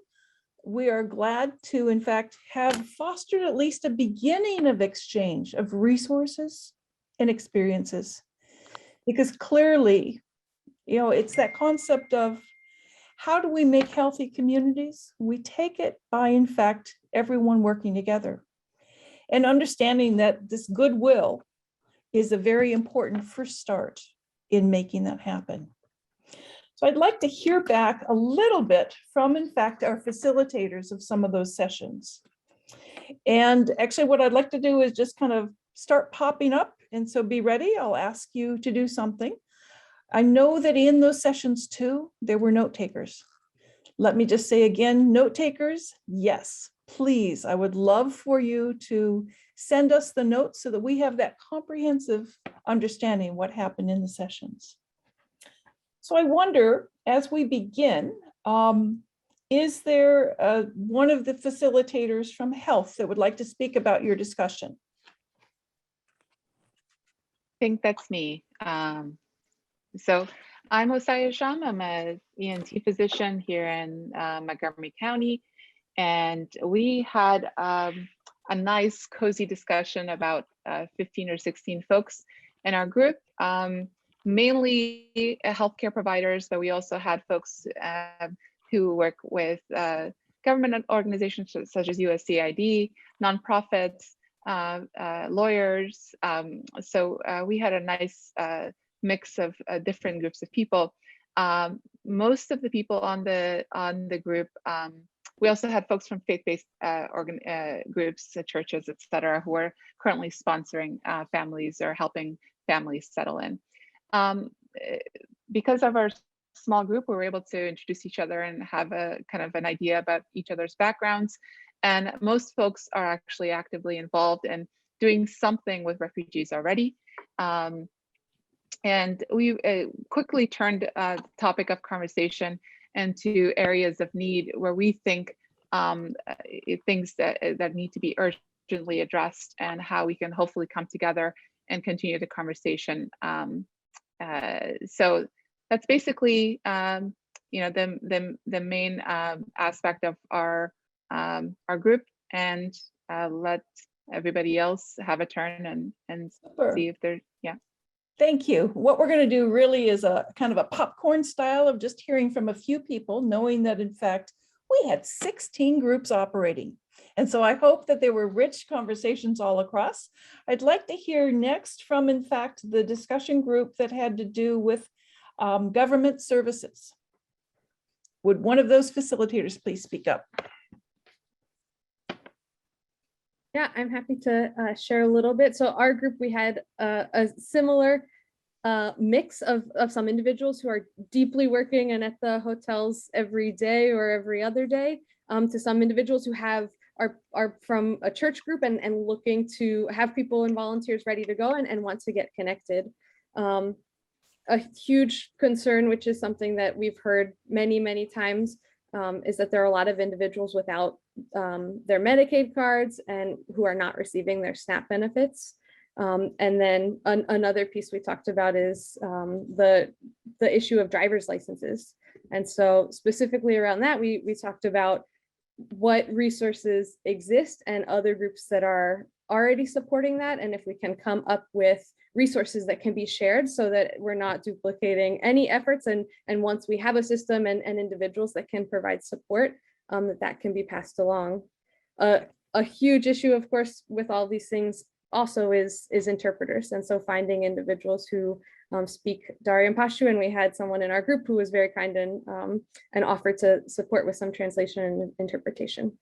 A: We are glad to, in fact, have fostered at least a beginning of exchange of resources and experiences. Because clearly, it's that concept of how do we make healthy communities? We take it by, in fact, everyone working together and understanding that this goodwill is a very important first start in making that happen. So I'd like to hear back a little bit from, in fact, our facilitators of some of those sessions. And actually what I'd like to do is just kind of start popping up. And so be ready, I'll ask you to do something. I know that in those sessions too, there were note takers. Let me just say again, note takers, yes, please. I would love for you to send us the notes so that we have that comprehensive understanding of what happened in the sessions. So I wonder, as we begin, is there one of the facilitators from health that would like to speak about your discussion?
T: I think that's me. So I'm Hosaya Sham. I'm a ENT physician here in Montgomery County. And we had a nice cozy discussion about 15 or 16 folks in our group, mainly healthcare providers, but we also had folks who work with government organizations such as USAID, nonprofits, lawyers. So we had a nice mix of different groups of people. Most of the people on the group, we also had folks from faith-based groups, churches, et cetera, who are currently sponsoring families or helping families settle in. Because of our small group, we were able to introduce each other and have a kind of an idea about each other's backgrounds. And most folks are actually actively involved in doing something with refugees already. And we quickly turned the topic of conversation into areas of need where we think things that need to be urgently addressed and how we can hopefully come together and continue the conversation. So that's basically the main aspect of our group, and let everybody else have a turn and see if they're, yeah.
A: Thank you. What we're going to do really is a kind of a popcorn style of just hearing from a few people, knowing that in fact, we had 16 groups operating. And so I hope that there were rich conversations all across. I'd like to hear next from, in fact, the discussion group that had to do with government services. Would one of those facilitators please speak up?
V: Yeah, I'm happy to share a little bit. So our group, we had a similar mix of some individuals who are deeply working and at the hotels every day or every other day, to some individuals who are from a church group and looking to have people and volunteers ready to go and want to get connected. A huge concern, which is something that we've heard many times, is that there are a lot of individuals without their Medicaid cards and who are not receiving their SNAP benefits. And then another piece we talked about is the issue of driver's licenses. And so specifically around that, we talked about what resources exist and other groups that are already supporting that, and if we can come up with resources that can be shared so that we're not duplicating any efforts, and once we have a system and individuals that can provide support, that can be passed along. A huge issue, of course, with all these things also is interpreters, and so finding individuals who speak Dari and Pashto, and we had someone in our group who was very kind and offered to support with some translation and interpretation.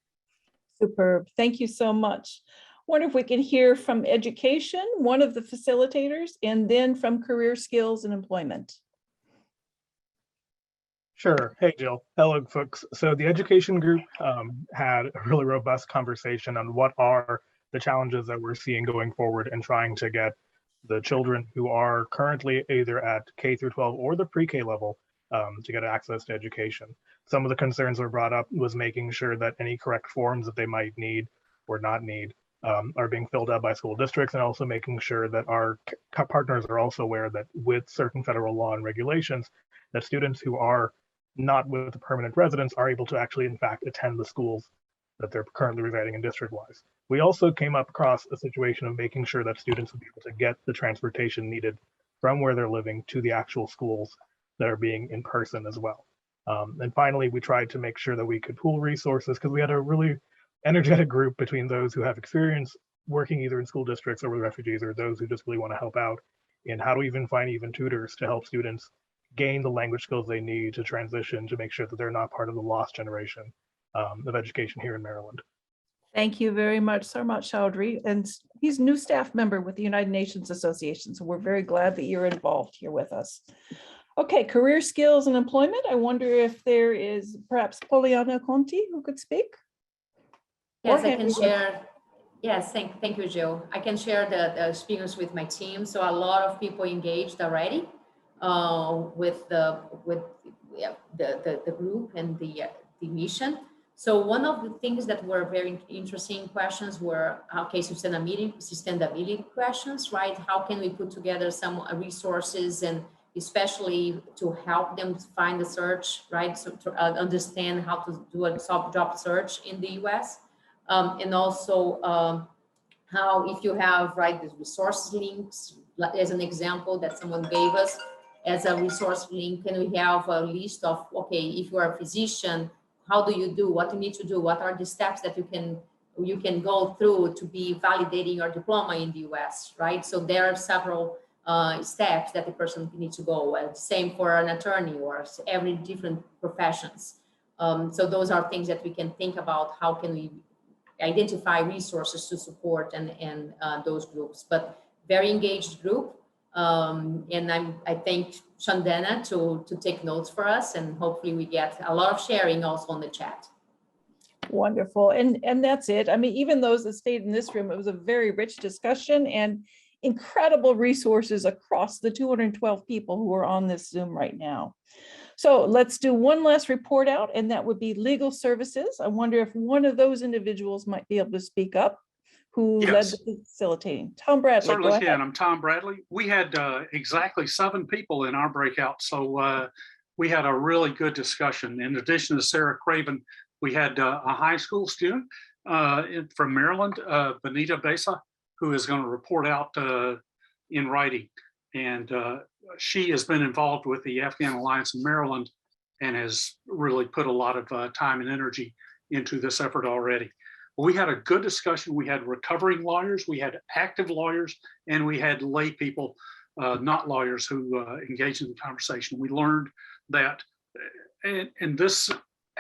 A: Superb, thank you so much. Wonder if we can hear from education, one of the facilitators, and then from career skills and employment.
W: Sure. Hey, Jill. Hello, folks. So the education group had a really robust conversation on what are the challenges that we're seeing going forward and trying to get the children who are currently either at K through 12 or the pre-K level to get access to education. Some of the concerns were brought up was making sure that any correct forms that they might need or not need are being filled out by school districts, and also making sure that our partners are also aware that with certain federal law and regulations, that students who are not with a permanent residence are able to actually, in fact, attend the schools that they're currently residing in district-wise. We also came up across a situation of making sure that students would be able to get the transportation needed from where they're living to the actual schools that are being in person as well. And finally, we tried to make sure that we could pool resources because we had a really energetic group between those who have experience working either in school districts or with refugees, or those who just really want to help out in how to even find tutors to help students gain the language skills they need to transition, to make sure that they're not part of the lost generation of education here in Maryland.
A: Thank you very much, Sarmat Chowdhury. And he's a new staff member with the United Nations Association. So we're very glad that you're involved here with us. Okay, career skills and employment. I wonder if there is perhaps Poliana Conti who could speak.
C: Yes, I can share. Yes, thank you, Jill. I can share the experience with my team. So a lot of people engaged already with the group and the mission. So one of the things that were very interesting questions were, okay, sustainability questions, right? How can we put together some resources, and especially to help them find the search, right? So to understand how to do a job search in the US. And also how, if you have, right, these resource links, as an example that someone gave us as a resource link, and we have a list of, okay, if you are a physician, how do you do, what you need to do, what are the steps that you can go through to be validating your diploma in the US, right? So there are several steps that the person needs to go. Same for an attorney or every different professions. So those are things that we can think about. How can we identify resources to support and those groups? But very engaged group. And I thank Chandana to take notes for us, and hopefully we get a lot of sharing also on the chat.
A: Wonderful. And that's it. I mean, even those that stayed in this room, it was a very rich discussion and incredible resources across the 212 people who are on this Zoom right now. So let's do one last report out, and that would be legal services. I wonder if one of those individuals might be able to speak up, who led the facilitating. Tom Bradley,
D: certainly can. I'm Tom Bradley. We had exactly 7 people in our breakout, so we had a really good discussion. In addition to Sarah Craven, we had a high school student from Maryland, Benita Besa, who is going to report out in writing. And she has been involved with the Afghan Alliance in Maryland and has really put a lot of time and energy into this effort already. We had a good discussion. We had recovering lawyers, we had active lawyers, and we had lay people, not lawyers, who engaged in the conversation. We learned that, and this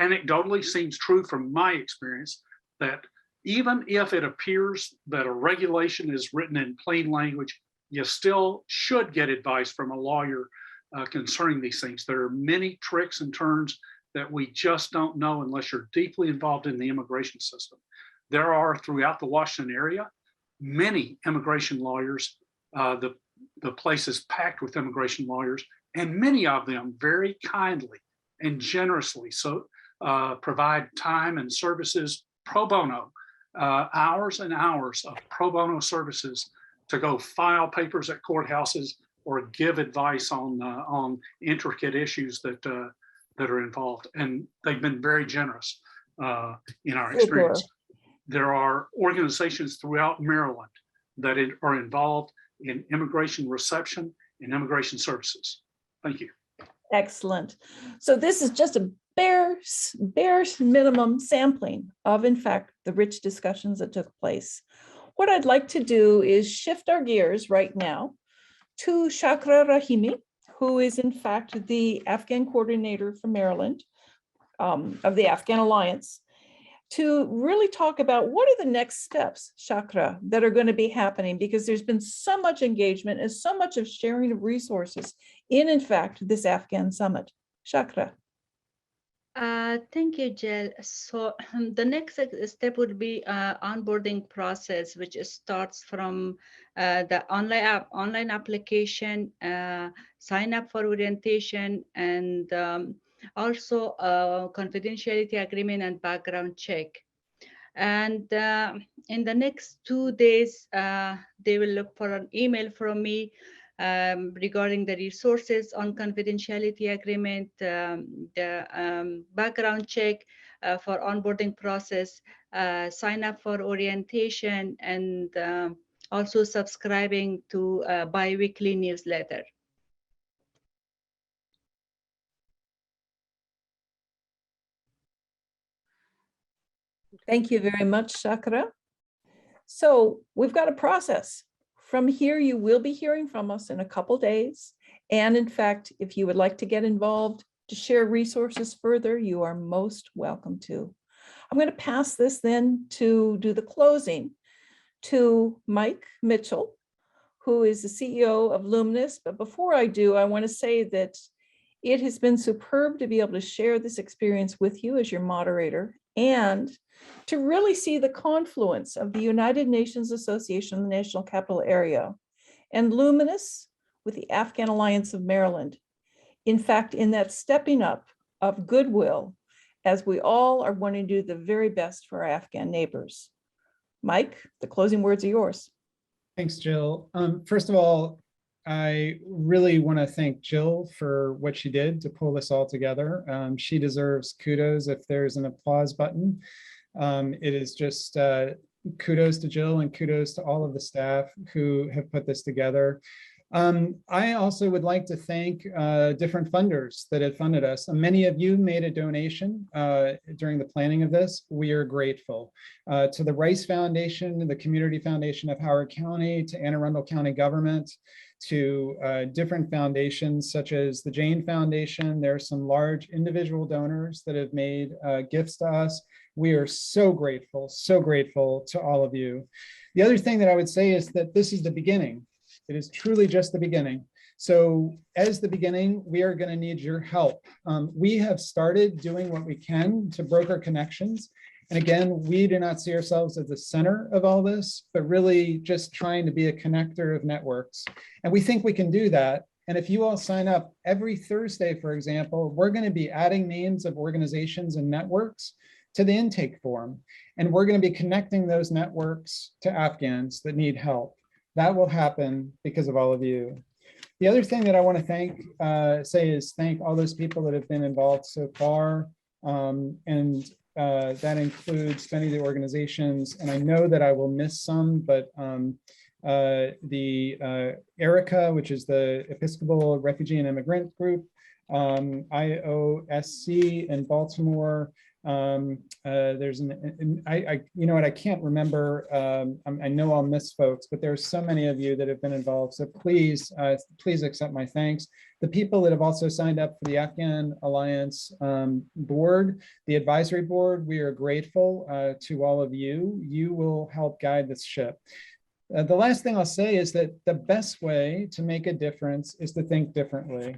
D: anecdotally seems true from my experience, that even if it appears that a regulation is written in plain language, you still should get advice from a lawyer concerning these things. There are many tricks and turns that we just don't know unless you're deeply involved in the immigration system. There are, throughout the Washington area, many immigration lawyers. The place is packed with immigration lawyers, and many of them very kindly and generously provide time and services pro bono, hours and hours of pro bono services to go file papers at courthouses or give advice on intricate issues that are involved. And they've been very generous in our experience. There are organizations throughout Maryland that are involved in immigration reception and immigration services. Thank you.
A: Excellent. So this is just a bare minimum sampling of, in fact, the rich discussions that took place. What I'd like to do is shift our gears right now to Shakira Rahimi, who is in fact the Afghan coordinator for Maryland of the Afghan Alliance, to really talk about what are the next steps, Shakira, that are going to be happening, because there's been so much engagement and so much of sharing of resources in fact, this Afghan Summit. Shakira.
E: Thank you, Jill. So the next step would be onboarding process, which starts from the online application, sign up for orientation, and also confidentiality agreement and background check. And in the next 2 days, they will look for an email from me regarding the resources on confidentiality agreement, the background check for onboarding process, sign up for orientation, and also subscribing to a bi-weekly newsletter.
A: Thank you very much, Shakira. So we've got a process. From here, you will be hearing from us in a couple days, And in fact, if you would like to get involved to share resources further, you are most welcome to. I'm going to pass this then to do the closing to Mike Mitchell, who is the CEO of Luminous. But before I do, I want to say that it has been superb to be able to share this experience with you as your moderator and to really see the confluence of the United Nations Association of the National Capital Area and Luminous with the Afghan Alliance of Maryland. In fact, in that stepping up of goodwill, as we all are wanting to do the very best for our Afghan neighbors. Mike, the closing words are yours.
B: Thanks, Jill. First of all, I really want to thank Jill for what she did to pull this all together. She deserves kudos if there's an applause button. It is just kudos to Jill and kudos to all of the staff who have put this together. I also would like to thank different funders that have funded us. Many of you made a donation during the planning of this. We are grateful. To the Rice Foundation, the Community Foundation of Howard County, to Anne Arundel County government, to different foundations such as the Jane Foundation. There are some large individual donors that have made gifts to us. We are so grateful to all of you. The other thing that I would say is that this is the beginning. It is truly just the beginning. So as the beginning, we are going to need your help. We have started doing what we can to broker connections. And again, we do not see ourselves as the center of all this, but really just trying to be a connector of networks. And we think we can do that. And if you all sign up every Thursday, for example, we're going to be adding names of organizations and networks to the intake form. And we're going to be connecting those networks to Afghans that need help. That will happen because of all of you. The other thing that I want to thank all those people that have been involved so far. That includes many of the organizations. And I know that I will miss some, but ERICA, which is the Episcopal Refugee and Immigrant Group, IOSC in Baltimore. There's you know what, I can't remember. I know I'll miss folks, but there's so many of you that have been involved. So please, please accept my thanks. The people that have also signed up for the Afghan Alliance board, the advisory board, we are grateful to all of you. You will help guide this ship. The last thing I'll say is that the best way to make a difference is to think differently.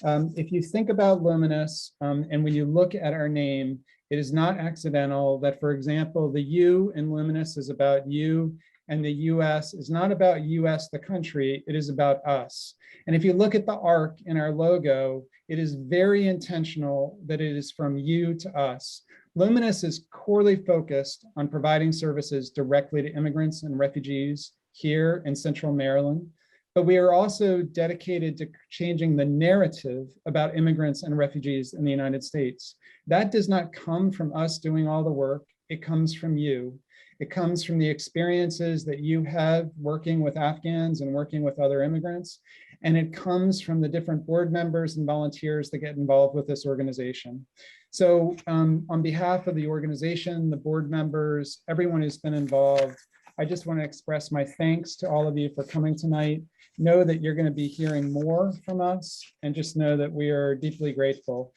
B: If you think about Luminous, and when you look at our name, it is not accidental that, for example, the U in Luminous is about you, and the US is not about US, the country, it is about us. And if you look at the arc in our logo, it is very intentional that it is from you to us. Luminous is corely focused on providing services directly to immigrants and refugees here in Central Maryland, but we are also dedicated to changing the narrative about immigrants and refugees in the United States. That does not come from us doing all the work, it comes from you. It comes from the experiences that you have working with Afghans and working with other immigrants, and it comes from the different board members and volunteers that get involved with this organization. So on behalf of the organization, the board members, everyone who's been involved, I just want to express my thanks to all of you for coming tonight. Know that you're going to be hearing more from us, and just know that we are deeply grateful.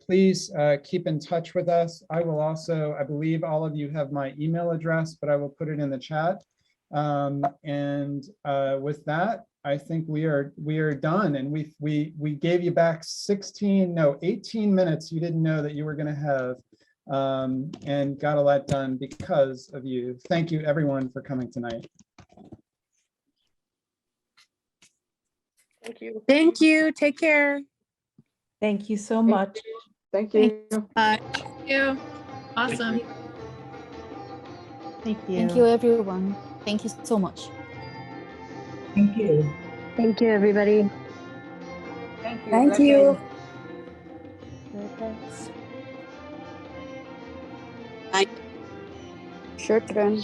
B: Please keep in touch with us. I will also, I believe all of you have my email address, but I will put it in the chat. With that, I think we are done, and we gave you back 18 minutes you didn't know that you were going to have, and got a lot done because of you. Thank you everyone for coming tonight.
L: Thank you.
N: Thank you. Take care.
A: Thank you so much.
L: Thank you.
N: Bye.
J: Thank you. Awesome.
O: Thank you. Thank you, everyone. Thank you so much.
A: Thank you.
M: Thank you, everybody.
A: Thank you.
N: Thank you.
O: Thanks.
R: Thank
M: Shukran.